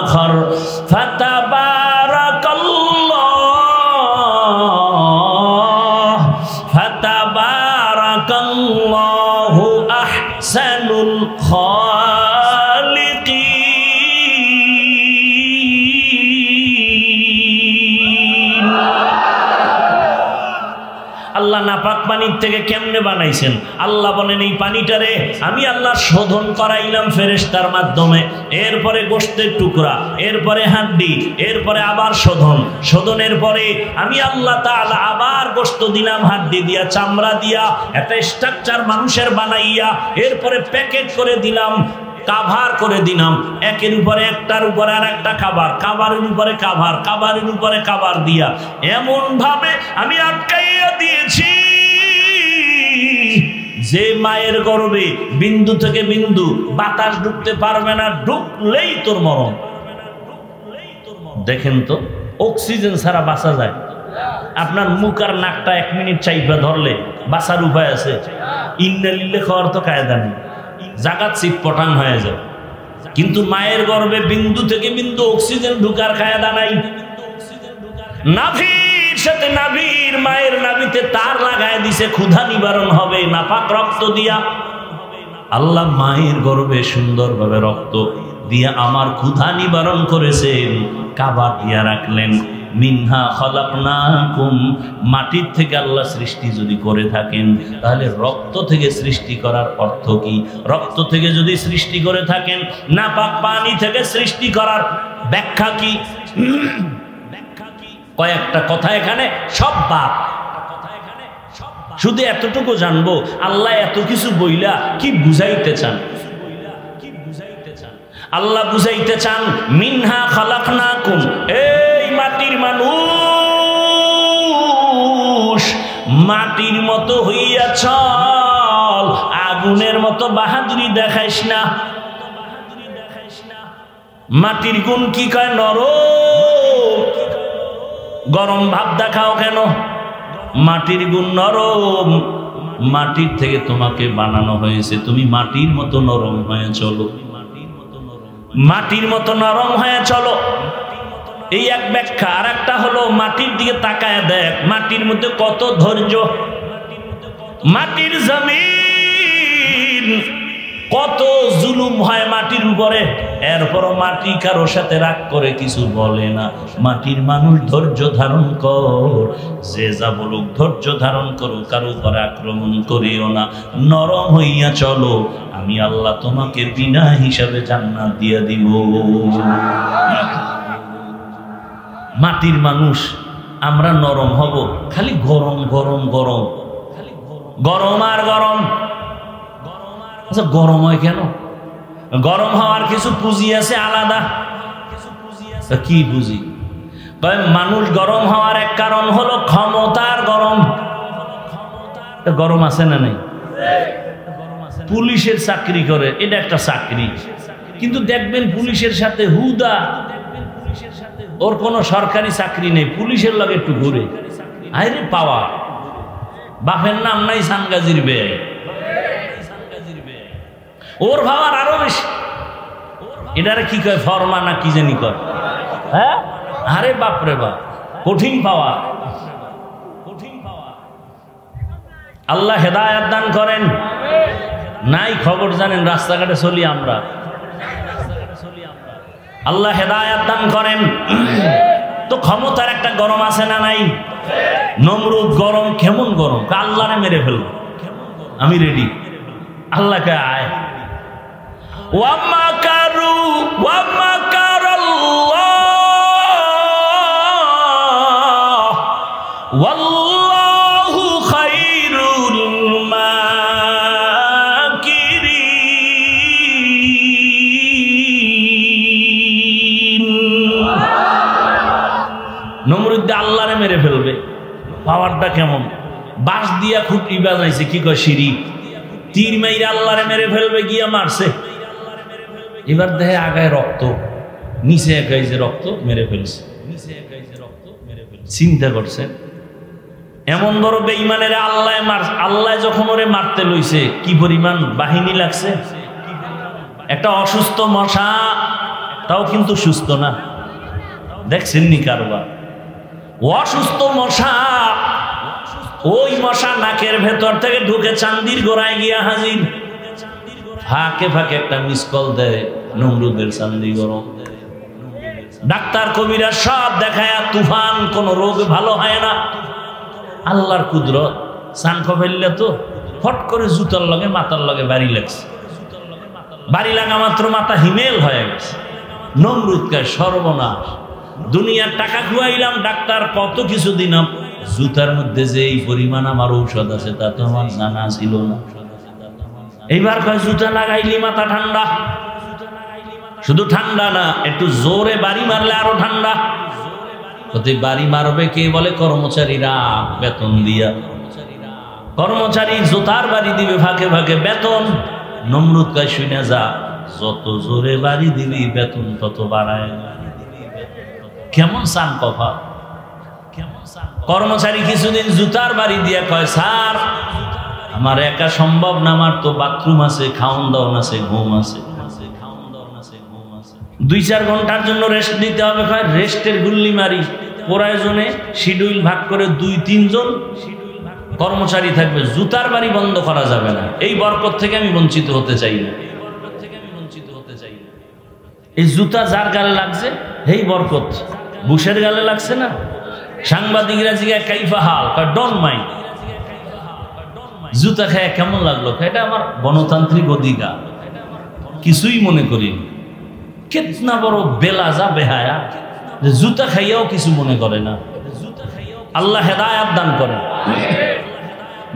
آخر فتبارك الله أحسن الخالقين। আল্লাহ নাপাক পানির থেকে কেমনে বানাইছেন? আল্লাহ বলেন এই পানিটারে আমি আল্লাহ শোধন করাইলাম ফেরেশতার মাধ্যমে, এরপরে গোশতের টুকরা, এরপরে হাড্ডি, এরপরে আবার শোধনের পরে আমি আল্লাহ তাআলা আবার গোশত দিলাম, হাড্ডি দিয়া, চামড়া দিয়া, একটা স্ট্রাকচার মানুষের বানাইয়া, এরপরে প্যাকেট করে দিলাম, কাভার করে দিলাম, একের উপরে একটার উপরে আর একটা কাভার, কাভারের উপরে কাভার, কাভারের উপরে কাভার দিয়া এমন ভাবে আমি আটকাইয়া দিয়েছি যে মায়ের গর্ভে বিন্দু থেকে বিন্দু বাতাস ঢুকতে পারবে না, ঢুকলেই তোর মরণ। দেখেন তো অক্সিজেন ছাড়া বাঁচা যায়? আপনার মুখ আর নাকটা 1 মিনিট চাইপা ধরলে বাঁচার উপায় আছে? ইন্নালিল্লাহ খাওয়ার তো কায়দা নেই, জাগাত চিটপটাং হয়ে যায়। কিন্তু মায়ের গর্ভে বিন্দু থেকে বিন্দু অক্সিজেন ঢুকার কায়দা নাই। নাভির সাথে নাভির, মায়ের নাভিতে তার লাগায় দিছে, ক্ষুধা নিবারণ হবে নাপাক রক্ত দিয়া। আল্লাহ মায়ের গর্ভে সুন্দরভাবে রক্ত দিয়া আমার ক্ষুধা নিবারণ করেছেন, কাবা দিয়া রাখলেন। মিনহা খালাকনাকুম, মাটির থেকে আল্লাহ সৃষ্টি যদি করে থাকেন তাহলে রক্ত থেকে সৃষ্টি করার অর্থ কি? রক্ত থেকে যদি সৃষ্টি করে থাকেন, নাপাক পানি থেকে সৃষ্টি করার ব্যাখ্যা কি? কয়েকটা কথা এখানে সব বাদ। শুধু এতটুকু জানবো আল্লাহ এত কিছু বইলা কি বুঝাইতে চান। আল্লাহ বুঝাইতে চান মিনহা খালাকনাকুম, এই মাটির মানুষ, মাটির মতো হইয়া চল, আগুনের মতো বাহাদুরি দেখাইস না। মাটির গুণ কি কয়? নরম। গরম ভাব দেখাও কেন? মাটির গুণ নরম, মাটির থেকে তোমাকে বানানো হয়েছে, তুমি মাটির মতো নরম হয়ে চলো, মাটির মতো নরম হয়ে চলো। এই এক ব্যাখ্যা। আর একটা হলো মাটির দিকে তাকায় দেখ, মাটির মধ্যে কত ধৈর্য, মাটির জমিন কত জুলুম হয় মাটির উপরে, এরপরও মাটি কারোর সাথে রাগ করে কিছু বলে না। মাটির মানুষ ধৈর্য ধারণ কর, যে যা বলুক ধৈর্য ধারণ করো, কারো উপরে আক্রমণ করিও না, নরম হইয়া চলো, আমি আল্লাহ তোমাকে বিনা হিসাবে জান্নাত দিয়ে দিব। মাটির মানুষ আমরা নরম হব, খালি গরম গরম গরম, গরম আর গরম। আচ্ছা গরম হয় কেন? গরম হওয়ার কিছু পুঁজি আছে আলাদা। কি পুঁজি? মানুষ গরম হওয়ার এক কারণ হলো ক্ষমতার গরম। গরম আছে না নেই? পুলিশের চাকরি করে, এটা একটা চাকরি, কিন্তু দেখবেন পুলিশের সাথে হুদা, ওর কোনো সরকারি চাকরি নেই, পুলিশের লগে একটু ঘুরে, আরে পাওয়া, বাপের নাম নাই সানগাজির বেয়ে, ওর ভাবার আরো বেশি। এটারে কি কয়? ফরমা না কি জানি কয়? হ্যাঁ, আরে বাপরে বাপ, কঠিন পাওয়া, কঠিন পাওয়া। আল্লাহ হেদায়েত দান করেন। নাই খবর জানেন, রাস্তাঘাটে চলি আমরা, আল্লাহ হেদায়েত দান করেন। তো ক্ষমতার একটা গরম আছে না নাই? নমরুদ গরম, কেমন গরম? আল্লাহরে মেরে ফেলবো, আমি রেডি। আল্লাহকে আয় ওয়ামাকারু ওয়ামাকারাল্লাহ ওয়াল্লাহু খায়রুল মাকিরিন। নমরুদ আল্লাহরে মেরে ফেলবে, পাওয়ারটা কেমন? বাঁশ দিয়া খুঁটি বাজাইছে, কি কয় সিঁড়ি, তীর মাইরা আল্লাহরে মেরে ফেলবে, গিয়া মারছে। এবার দেখে আগায় রক্ত, নিচে একাই যে রক্ত, মেরে ফেলছে। চিন্তা করছেন এমন বড় বেঈমানের আল্লাহ যখন ওরে মারতে লইছে, কি পরিমাণ বাহিনী লাগছে। একটা অসুস্থ মশা, তাও কিন্তু সুস্থ না, দেখছেন নি কারবার? অসুস্থ মশা, ওই মশা নাকের ভেতর থেকে ঢুকে চান্দির গোড়ায় গিয়া হাজির। ফাঁকে ফাঁকে একটা মিস কল দেয়, নমরুদের চান্দি গরম। ডাক্তার কবিরা সব দেখায় তুফান, কোন রোগ ভালো হয় না। আল্লাহর কুদরত, সানক ফেললে তো ফট করে জুতার লগে মাথার লগে বাড়ি লাগছে, বাড়ি লাগা মাত্র মাথা হিমেল হয়ে গেছে। নমরুদকে সর্বনাশ, দুনিয়ার টাকা খুয়াইলাম, ডাক্তার কত কিছু দিলাম, জুতার মধ্যে যে এই পরিমাণ আমার ঔষধ আছে তা তো আমার জানা ছিল না। এইবার কয় জুতা লাগাইলি মাথা ঠান্ডা। শুধু ঠান্ডা না, একটু জোরে বাড়ি মারলে আরো ঠান্ডা। বাড়ি মারবে কে? বলে কর্মচারীরা, বেতন দিয়া। কর্মচারী জুতার বাড়ি দিবে ফাঁকে ফাঁকে, বেতন। নমরুদ কয় শুনে যা, যত জোরে বাড়ি দিবি বেতন তত বাড়ায়। কেমন সান কপাল। কর্মচারী কিছুদিন জুতার বাড়ি দিয়ে কয়, স্যার আমার একা সম্ভব না, আমার তো বাথরুম আছে, খাওন দাওন আছে, ঘুম আছে, 2-4 ঘন্টার জন্য রেস্ট দিতে হবে। কয় রেস্টের গুল্লি মারি, প্রয়োজনে শিডিউল ভাগ করে 2-3 জন কর্মচারী থাকবে, জুতার বাড়ি বন্ধ করা যাবে না। এই বরকত থেকে আমি বঞ্চিত হতে চাই না। এই জুতা যার গালে লাগছে এই বরকত, বুশের গালে লাগছে না। সাংবাদিকরা জিজ্ঞাসা কাইফা হাল, ডোন্ট মাইন্ড। জুতা খায় কেমন লাগলো, এটা আমার গণতান্ত্রিক অধিকার, কিছুই মনে করি। কেতনা বড় বেলাজা বেহায়া যে জুতা খাইয়াও কিছু মনে করে না। আল্লাহ হেদায়াত দান করে।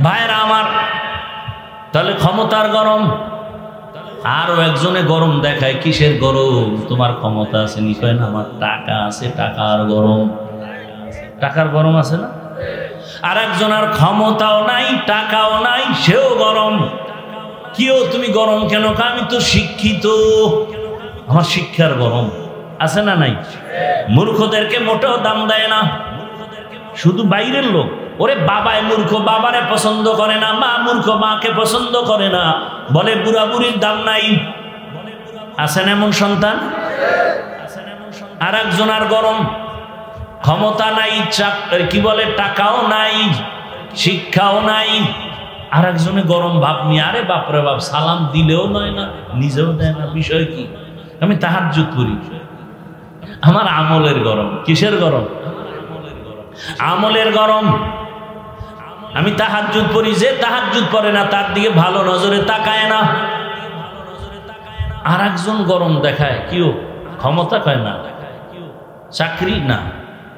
ভাইরা আমার, তাহলে ক্ষমতার গরম। আরো একজনে গরম দেখায়, কিসের গরম? তোমার ক্ষমতা আছে নি? কয় না, আমার টাকা আছে, টাকার গরম। টাকার গরম আছে না? আর একজনের ক্ষমতাও নাই, টাকাও নাই, সেও গরম। কিও তুমি গরম কেন? আমি তো শিক্ষিত, আমার শিক্ষার গরম। আছে না নাই? মূর্খদেরকে মোটেও দাম দেয় না, শুধু বাইরের লোক। ওরে বাবায় মূর্খ, বাবারে পছন্দ করে না, মা মূর্খ, মাকে পছন্দ করে না, বলে বুড়া বুড়ির দাম নাই। আছেন এমন সন্তান? আর একজনের গরম, ক্ষমতা নাই, কি বলে, টাকাও নাই, শিক্ষাও নাই। আর একজনে গরম ভাব নিয়ে, আরে বাপরে বাপ, সালাম দিলেও নয় না, নিজেও দেয় না। বিষয় কি? আমি তাহাজ্জুদ করি, আমার আমলের গরম। কিসের গরম? আমলের গরম। আমি তাহাজ্জুদ পড়ি, যে তাহাজ্জুদ পড়ে না তার দিকে ভালো নজরে তাকায় না। আর একজন গরম দেখায়, কিও ক্ষমতা কয় না, চাকরি না,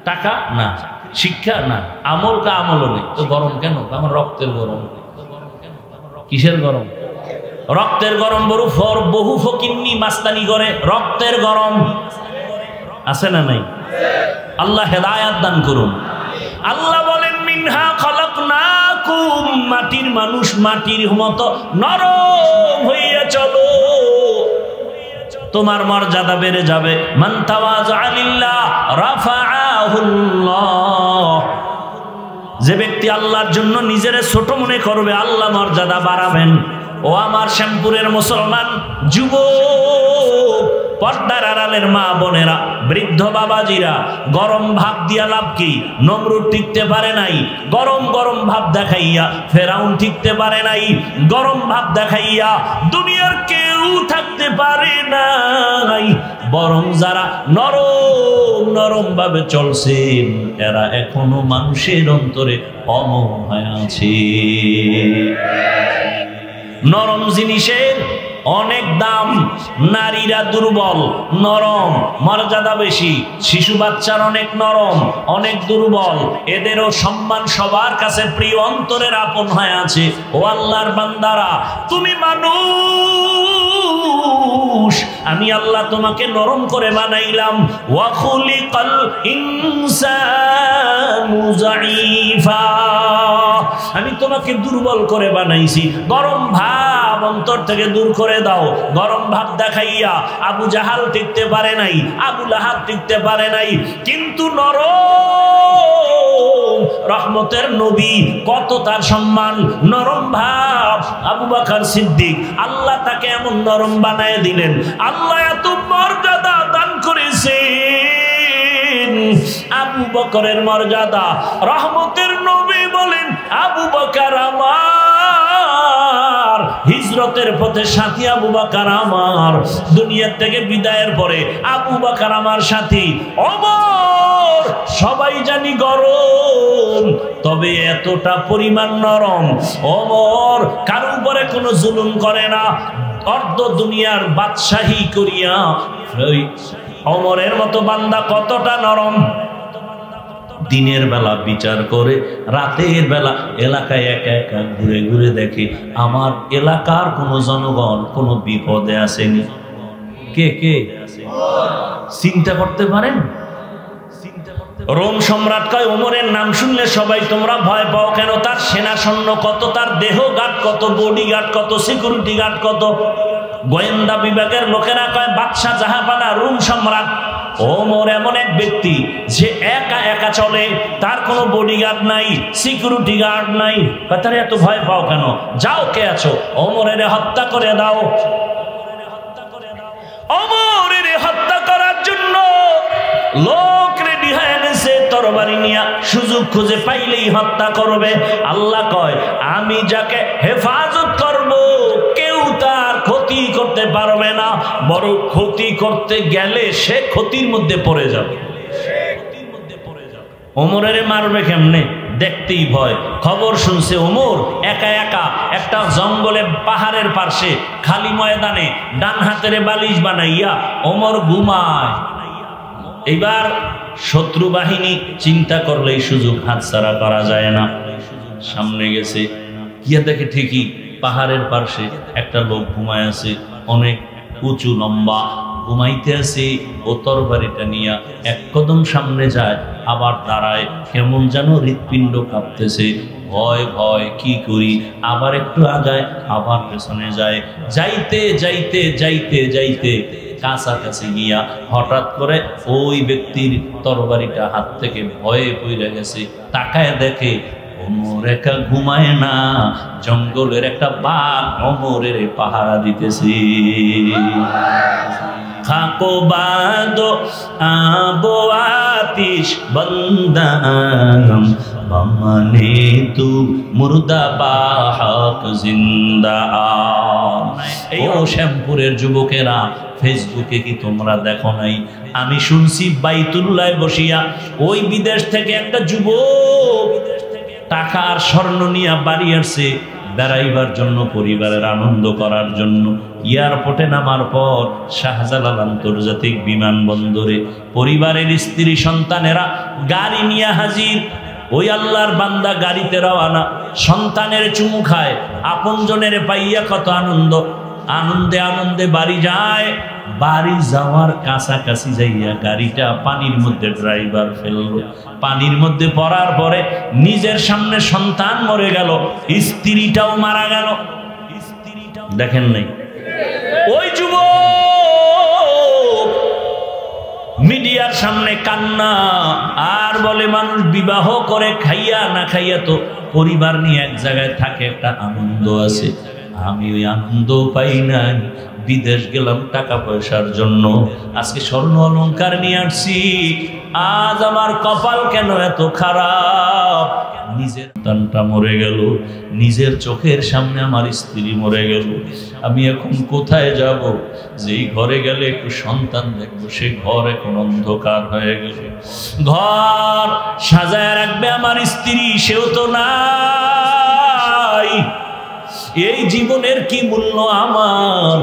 টাকা না, শিক্ষা না, আমল কা আমলও নেই, তো গরম কেন? আমার রক্তের গরম। কিসের গরম? রক্তের গরম। বহু ফকিন্নি মাস্তানি করে, রক্তের গরম। আছে না নাই? আল্লাহ হেদায়াত দান করুন। আল্লাহ বলেন, মিনহা খলাকনাকুম, মাটির মানুষ মাটির মতো নরম হইয়া চলো, তোমার মর্যাদা বেড়ে যাবে। মান তাওয়াজা লিল্লাহ রাফাআহুল্লাহ, যে ব্যক্তি আল্লাহর জন্য নিজের ছোট মনে করবে, আল্লাহ মর্যাদা বাড়াবেন। ও আমার শ্যামপুরের মুসলমান যুবক, পর্দার আড়ালের মা বোনেরা, বৃদ্ধ বাবাজিরা, গরম ভাব দিয়া লাভ কি? নমরুদ টিকতে পারে নাই, গরম গরম ভাব দেখাইয়া। ফেরাউন টিকতে পারে নাই, গরম ভাব দেখাইয়া। দুনিয়ার কেউ থাকতে পারে নাই। বরং যারা নরম নরম ভাবে চলছেন, এরা এখনো মানুষের অন্তরে অমর হয়ে আছে। নরম জিনিসের অনেক দাম। নারীরা দুর্বল, নরম, মর্যাদা বেশি। শিশু বাচ্চার অনেক নরম, অনেক দুর্বল, এদেরও সম্মান সবার কাছে প্রিয়, অন্তরের আপন হয়ে আছে। ও আল্লাহর বান্দারা, তুমি মানুষ, আমি আল্লাহ তোমাকে নরম করে বানাইলাম। ওয়া খুলিকাল ইনসানু যায়ীফা, আমি তোমাকে দুর্বল করে বানাইছি। গরম ভাব অন্তর থেকে দূর করে দাও। গরম ভাব দেখাইয়া আবু জাহাল টিকতে পারে নাই, আবু লাহাব টিকতে পারে নাই, কিন্তু নরম রহমতের নবী, কত তার সম্মান। নরম ভাব আবু বকর সিদ্দিক, আল্লাহ তাকে এমন নরম বানায় দিলেন। আল্লাহ এত মর্যাদা দান করেছেন। আবু বকরের মর্যাদা, রহমতের নবী বলেন, আবু বকর আমার, হিজরতের পথে সাথী আবু বকর আমার, দুনিয়ার থেকে বিদায়ের পরে আবু বকর আমার সাথী। ওমর সবাই জানি গরম, তবে এতটা পরিমাণ নরম। ওমর কারো উপরে কোনো জুলুম করে না, অর্ধ দুনিয়ার বাদশাহী করিয়া। ওমরের মতো বান্দা কতটা নরম। দিনের বেলা বিচার করে, রাতের বেলা এলাকায় একা একা ঘুরে ঘুরে দেখে আমার এলাকার কোনো জনগণ কোনো বিপদে আসেনি। কে কে চিন্তা করতে পারেন? রোম সম্রাট কয়, ওমরের নাম শুনলে সবাই তোমরা ভয় পাও কেন? তার সেনা সৈন্য কত, তার দেহ গার্ড কত, বডি গার্ড কত, সিকিউরিটি গার্ড কত। গোয়েন্দা বিভাগের লোকেরা কয়, বাদশাহ জাহাপানা রোম সম্রাট ওমর এমন এক ব্যক্তি যে একা একা চলে, তার কোনো বডিগার্ড নাই, সিকিউরিটি গার্ড নাই। তারা এত ভয় পাও কেন? যাও, কে আছো? ওমরের হত্যা করে দাও। ওমরের হত্যা করার জন্য লোক রেডি হয়ে গেছে, তরবারি নিয়ে সুযোগ খুঁজে পাইলেই হত্যা করবে। আল্লাহ কয়, আমি যাকে হেফাজত করব কেউ তার ক্ষতি করতে পারবে না, বড় ক্ষতি করতে গেলে সে ক্ষতির মধ্যে পড়ে যাবে। ওমরের মারবে কেমনে? দেখতেই ভয়। খবর শুনছে ওমর একা একা একটা জঙ্গলে পাহাড়ের পাশে খালি ময়দানে ডান হাতের বালিশ বানাইয়া ওমর ঘুমায়। এবার শত্রু বাহিনী চিন্তা করলে এই সুযোগ হাতছাড়া করা যায় না। সামনে গেছে, গিয়া দেখে ঠিকই পাহাড়ের পাশে একটা লোক ঘুমায় আছে, অনেক উঁচু লম্বা, ঘুমাইতে আছে। ও তরবারিটা নিয়ে এক কদম সামনে যায়, আবার দাঁড়ায়, কেমন যেন হৃৎপিণ্ড কাঁপতেছে। ভয় ভয় কি করি, আবার একটু আগায়, আবার পেছনে যায়। যাইতে যাইতে যাইতে যাইতে কাছাকাছি গিয়া হঠাৎ করে ওই ব্যক্তির তরবারিটা হাত থেকে ভয়ে পড়ে গেছে। তাকায় দেখে ওমর একা ঘুমায় না, জঙ্গলের একটা বাঘ ওমরের পাহারা দিতেছে। খাকো বাদো আবো আতিশ বন্দাম বমনে তু মুর্দা বাহক জিন্দা। এই ও শ্যামপুরের যুবকেরা, ফেসবুকে কি তোমরা দেখো নাই? আমি শুনছি বাইতুল্লায় বসিয়া ওই বিদেশ থেকে একটা যুবক টাকা আর স্বর্ণ নিয়ে বাড়ি আসছে বেড়াইবার জন্য, পরিবারের আনন্দ করার জন্য। এয়ারপোর্টে নামার পর শাহজালাল আন্তর্জাতিক বিমানবন্দরে পরিবারের স্ত্রী সন্তানেরা গাড়ি নিয়ে হাজির। ওই আল্লাহর বান্দা গাড়িতে রওয়ানা, সন্তানের চুমু খায়, আপনজনের পাইয়া কত আনন্দ। আনন্দে আনন্দে বাড়ি যায়। বাড়ি যাওয়ার কাছাকাছি যাইয়া গাড়িটা পানির মধ্যে ড্রাইভার ফেলল। পানির মধ্যে পড়ার পরে নিজের সামনে সন্তান মরে গেল, স্ত্রীটাও মারা গেল। দেখেন নাই? ওই যুবক মিডিয়ার সামনে কান্না আর বলে, মানুষ বিবাহ করে খাইয়া না খাইয়া তো পরিবার নিয়ে এক জায়গায় থাকে, একটা আনন্দ আছে। আমি ওই আনন্দ পাই নাই, বিদেশ গেলাম টাকা পয়সার জন্য, আজকে স্বর্ণ অলংকার নিয়ে আসছি, আজ আমার কপাল কেন এত খারাপ। নিজের সন্তানটা মরে গেল, নিজের চোখের সামনে আমার স্ত্রী মরে গেল, আমি এখন কোথায় যাব? যেই ঘরে গেলে একটু সন্তান দেখবো, সে ঘর এখন অন্ধকার হয়ে গেল। ঘর সাজায় রাখবে আমার স্ত্রী, সেও তো নাই। এই জীবনের কি মূল্য আমার?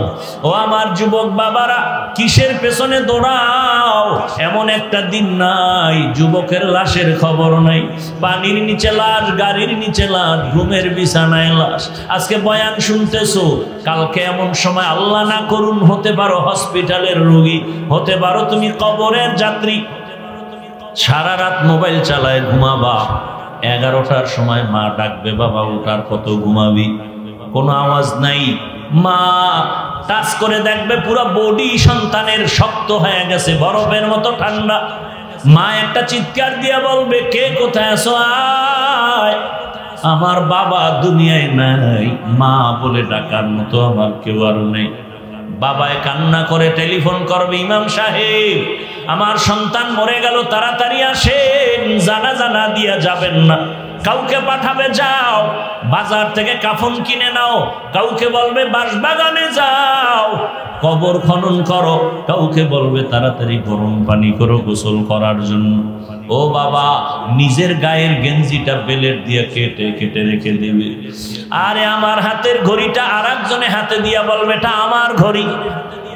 ও আমার যুবক বাবারা, কিসের পেছনে দৌড়াও? এমন একটা দিন নাই যুবকের লাশের খবর নাই। পানির নিচে লাশ, গাড়ির নিচে লাশ, ঘুমের বিছানায় লাশ। আজকে বয়ান শুনতেছো, কালকে এমন সময় আল্লাহ না করুন হতে পারো হসপিটালের রোগী, হতে পারো তুমি কবরের যাত্রী। সারা রাত মোবাইল চালায় ঘুমাবা, 11টার সময় মা ডাকবে, বাবা ওঠার, কত ঘুমাবি? কোনো আওয়াজ নাই। মা টাচ করে দেখবে পুরো বডি সন্তানের শক্ত হয়ে গেছে, বরফের মতো ঠান্ডা। মা একটা চিৎকার দিয়া বলবে, কে কোথায় আছো? আয়। আমার বাবা দুনিয়ায় নাই, মা বলে ডাকার মতো আমার কেউ আর নেই। বাবায় কান্না করে টেলিফোন করবে, ইমাম সাহেব আমার সন্তান মরে গেল, তাড়াতাড়ি আসেন, জানাজা না দিয়া যাবেন না। কাউকে পাঠাবে, যাও বাজার থেকে কাফন কিনে নাও। কাউকে বলবে বাঁশবাগানে যাও, কবর খনন করো। কাউকে বলবে তাড়াতাড়ি গরম পানি করো গোসল করার জন্য। ও বাবা নিজের গায়ের গেঞ্জিটা বেলেট দিয়ে কেটে কেটে রেখে দেবে। আরে আমার হাতের ঘড়িটা আর একজনে হাতে দিয়া বলবে, এটা আমার ঘড়ি।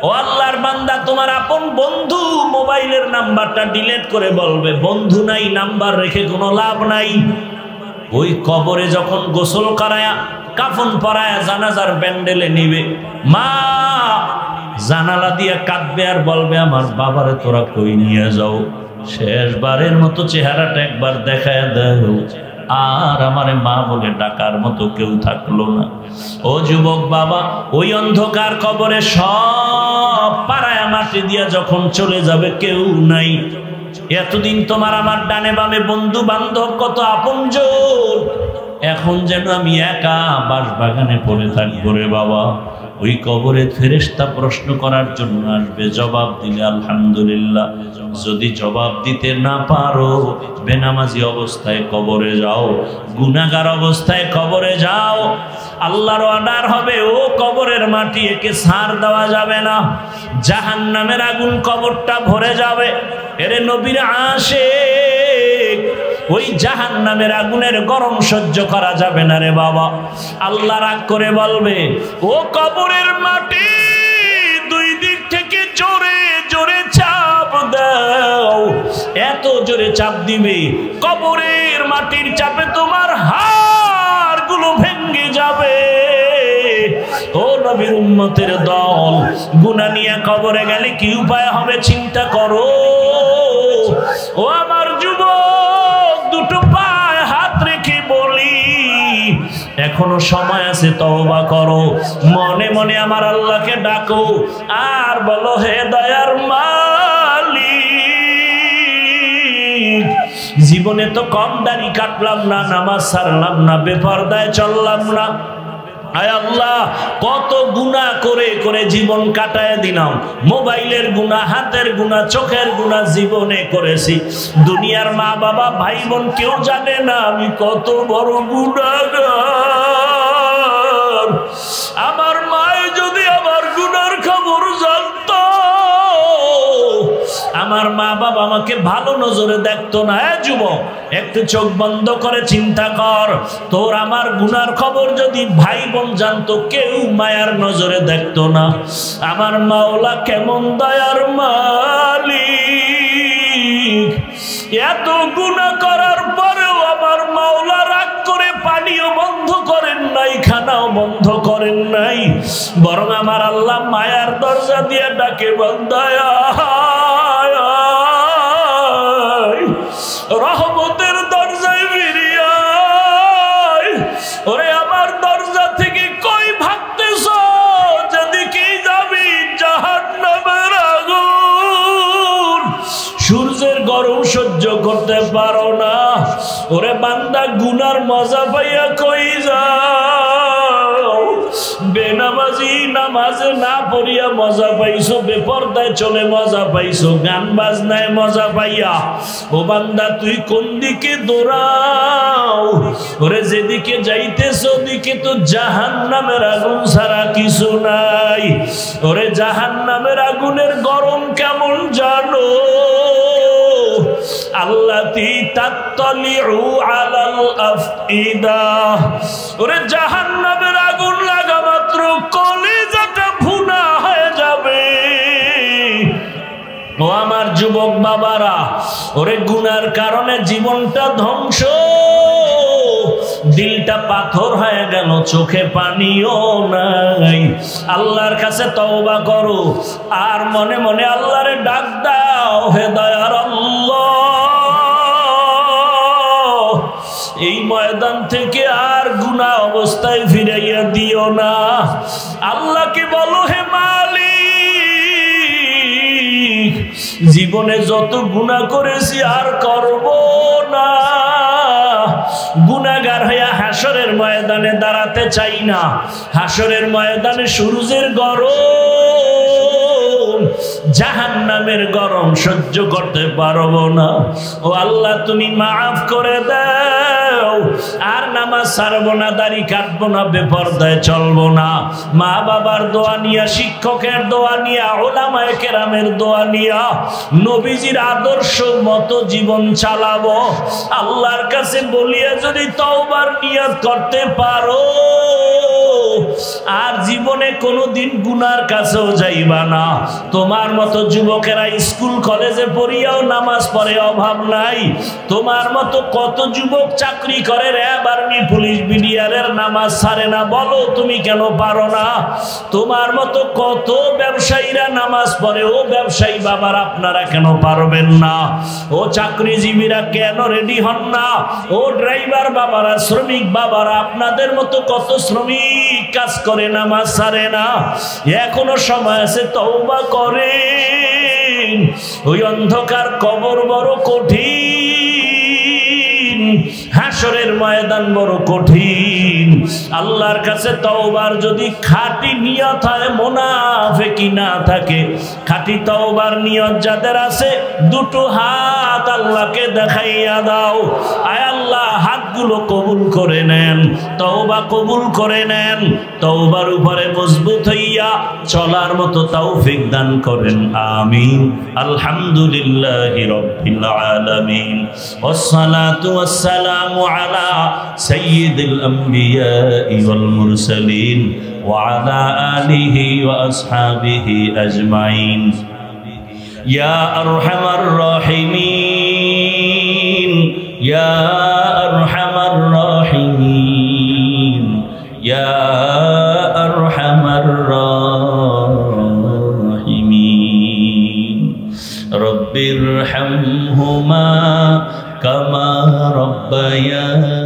ও আল্লাহর বান্দা, তোমার আপন বন্ধু মোবাইলের নাম্বারটা ডিলিট করে বলবে, বন্ধু নাই, নাম্বার রেখে কোনো লাভ নাই। ওই কবরে যখন গোসল করায়া কাফন পরায়া জানাজার ব্যান্ডেলে নিবে, মা জানালা দিয়ে কাঁদবে আর বলবে, আমার বাবারে তোরা কই নিয়ে যাও, শেষবারের মতো চেহারাটা একবার দেখায় দাও। আর আমারে মা বলে ডাকার মতো কেউ থাকলো না। ও যুবক বাবা, ওই অন্ধকার কবরে সব পাড়ায় মাটি দিয়া যখন চলে যাবে, কেউ নাই। এতদিন তোমার আমার ডানে বামে বন্ধু বান্ধব কত আপনজন, এখন যেন আমি একা বাঁশবাগানে পড়ে থাকবো রে বাবা। ওই কবরে ফেরেশতা প্রশ্ন করার জন্য আসবে, জবাব দিলে আলহামদুলিল্লাহ, যদি জবাব দিতে না পারো বেনামাজি অবস্থায় কবরে যাও, গুনাহগার অবস্থায় কবরে যাও। আল্লাহর অর্ডার হবে, ও কবরের মাটি একে ছাড় দেওয়া যাবে না, জাহান্নামের আগুন কবরটা ভরে যাবে। এরে নবীর আশিক, ওই জাহান্নামের আগুনের গরম সহ্য করা যাবে না রে বাবা। আল্লাহ রাগ করে বলবে, ও কবরের মাটি দুই দিক থেকে জোরে জোরে চাপ দাও। এত জোরে চাপ দিবে, কবরের মাটির চাপে তোমার হাড়গুলো ভেঙে যাবে। ও নবীর উম্মতের দল, গুনাহ নিয়ে কবরে গেলে কি উপায় হবে চিন্তা করো। ও আমার যুবক, দুটো পায়ে হাত রেখে বলি, এখনো সময় আছে, তওবা করো। মনে মনে আমার আল্লাহকে ডাকো আর বলো, হে দয়ার মালিক, জীবনে তো কম দাড়ি কাটলাম না, নামাজ ছাড়লাম না, বেপরদায় চললাম না। আয় আল্লাহ, কত গুনাহ করে করে জীবন কাটায় দিলাম। মোবাইলের গুনাহ, হাতের গুনাহ, চোখের গুনাহ জীবনে করেছি। দুনিয়ার মা বাবা ভাই বোন কেউ জানে না আমি কত বড় গুনাহগার। আমার মায়ে যদি আমার গুনার খবর জানতো, আমার মা বাবা আমাকে ভালো নজরে দেখতো না। যুবক, একটু চোখ বন্ধ করে চিন্তা কর, তোর আমার গুনার খবর যদি ভাই বোন জানতো, কেউ মায়ার নজরে দেখতো না। আমার মাওলা কেমন দয়ার মালিক, এত গুনাহ করার পরেও আমার মাওলা রাগ করে পানিও বন্ধ করেন নাই, খানাও বন্ধ করেন নাই, বরং আমার আল্লাহ মায়ার দরজা দিয়ে ডাকে, বান্দায়া রহমতের দরজায় ফিরিয়ে আয়। ওরে আমার দরজা থেকে কই ভাগতেছ, যেদিকে যাবি জাহান্নামের আগুন। সূর্যের গরম সহ্য করতে পারো না, ওরে বান্দা গুনার মজা পাইয়া কই যাও। বেনামাজি নামাজে না পড়িয়া মজা পাইছো, বেপরদায় চলে মজা পাইছো, গান বাজনায় মজা পাইয়া। ও বান্দা, তুই কোন দিকে দৌড়াও? ওরে যেদিকে যাইতেছ ওদিকে তো জাহান্নামের আগুন ছাড়া কিছু নাই। ওরে জাহান্নামের আগুনের গরম কেমন জানো? আল্লাতী তাত্তালিউ আলাল আফইদা। ওরে জাহান্নামের আগুন লাগা মাত্র কলিজাটা ভুনা হয়ে যাবে। ও আমার যুবক বাবারা, ওরে গুনার কারণে জীবনটা ধ্বংস, দিলটা পাথর হয়ে গেল, চোখে পানিও নাই। আল্লাহর কাছে তওবা করো আর মনে মনে আল্লাহরে ডাক দাও, হে দয়ার আল্লাহ, এই ময়দান থেকে আর গুনাহ অবস্থায় ফিরাইয়া দিও না। আল্লাহকে বলো, হে মালিক, জীবনে যত গুনাহ করেছি আর করব না। গুনাহগার হইয়া হাসরের ময়দানে দাঁড়াতে চাই না। হাসরের ময়দানে সূর্যের গরম, জাহান্নামের গরম সহ্য করতে পারবো না। ও আল্লাহ, তুমি মাফ করে দাও। আর নামাজ ছাড়বো না, দাড়ি কাটবো না, বেপরদায় চলবো না। মা বাবার দোয়া নিয়া, শিক্ষকের দোয়া নিয়া, উলামায়ে কেরামের দোয়া নিয়া নবীজির আদর্শ মতো জীবন চালাবো। আল্লাহর কাছে বলিয়া যদি তওবার নিয়ত করতে পারো, আর জীবনে কোনোদিন গুনার কাছেও যাইবা না। তোমার মতো যুবকেরা স্কুল কলেজে পড়িয়াও নামাজ পড়ে, অভাব নাই। তোমার মতো কত যুবক চাকরি করে, র্যাব, আর্মি, পুলিশ, বিডিআরের নামাজ ছাড়ে না, বলো তুমি কেন পারো না? তোমার মতো কত ব্যবসায়ীরা নামাজ পড়ে, ও ব্যবসায়ী বাবার আপনারা কেন পারবেন না? ও চাকরিজীবীরা কেন রেডি হন না? ও ড্রাইভার বাবারা, শ্রমিক বাবারা, আপনাদের মতো কত শ্রমিক কাজ করে নামাজ ছাড়ে না। এখনো সময় আছে, তওবা করেন। ওই অন্ধকার কবর বড় কঠিন, হাসরের ময়দান বড় কঠিন। আল্লাহর কাছে তওবার যদি খাঁটি নিয়ত হয়, মুনাফিকি না থাকে, খাঁটি তওবার নিয়ত যাদের আছে, দুটো হাত আল্লাহকে দেখাইয়া দাও। আয় আল্লাহ, হাতগুলো কবুল করে নেন, তওবা কবুল করে নেন, তওবার উপরে মজবুত হইয়া চলার মতো তৌফিক দান করেন, আমিন। আলহামদুলিল্লাহি রাব্বিল আলামিন, ওয়াসসালাতু ওয়াসসালামু আলা সাইয়্যিদিল আমবিয়াই ওয়াল মুরসালিন ওয়া আলা আলিহি ওয়া আসহাবিহি আজমাইন। ইয়া আরহামার রাহিমিন, ইয়া আরহামার রাহিমিন, ইয়া আরহামার রাহিমিন। রব্বিরহামহুমা কামা রাব্বায়ানি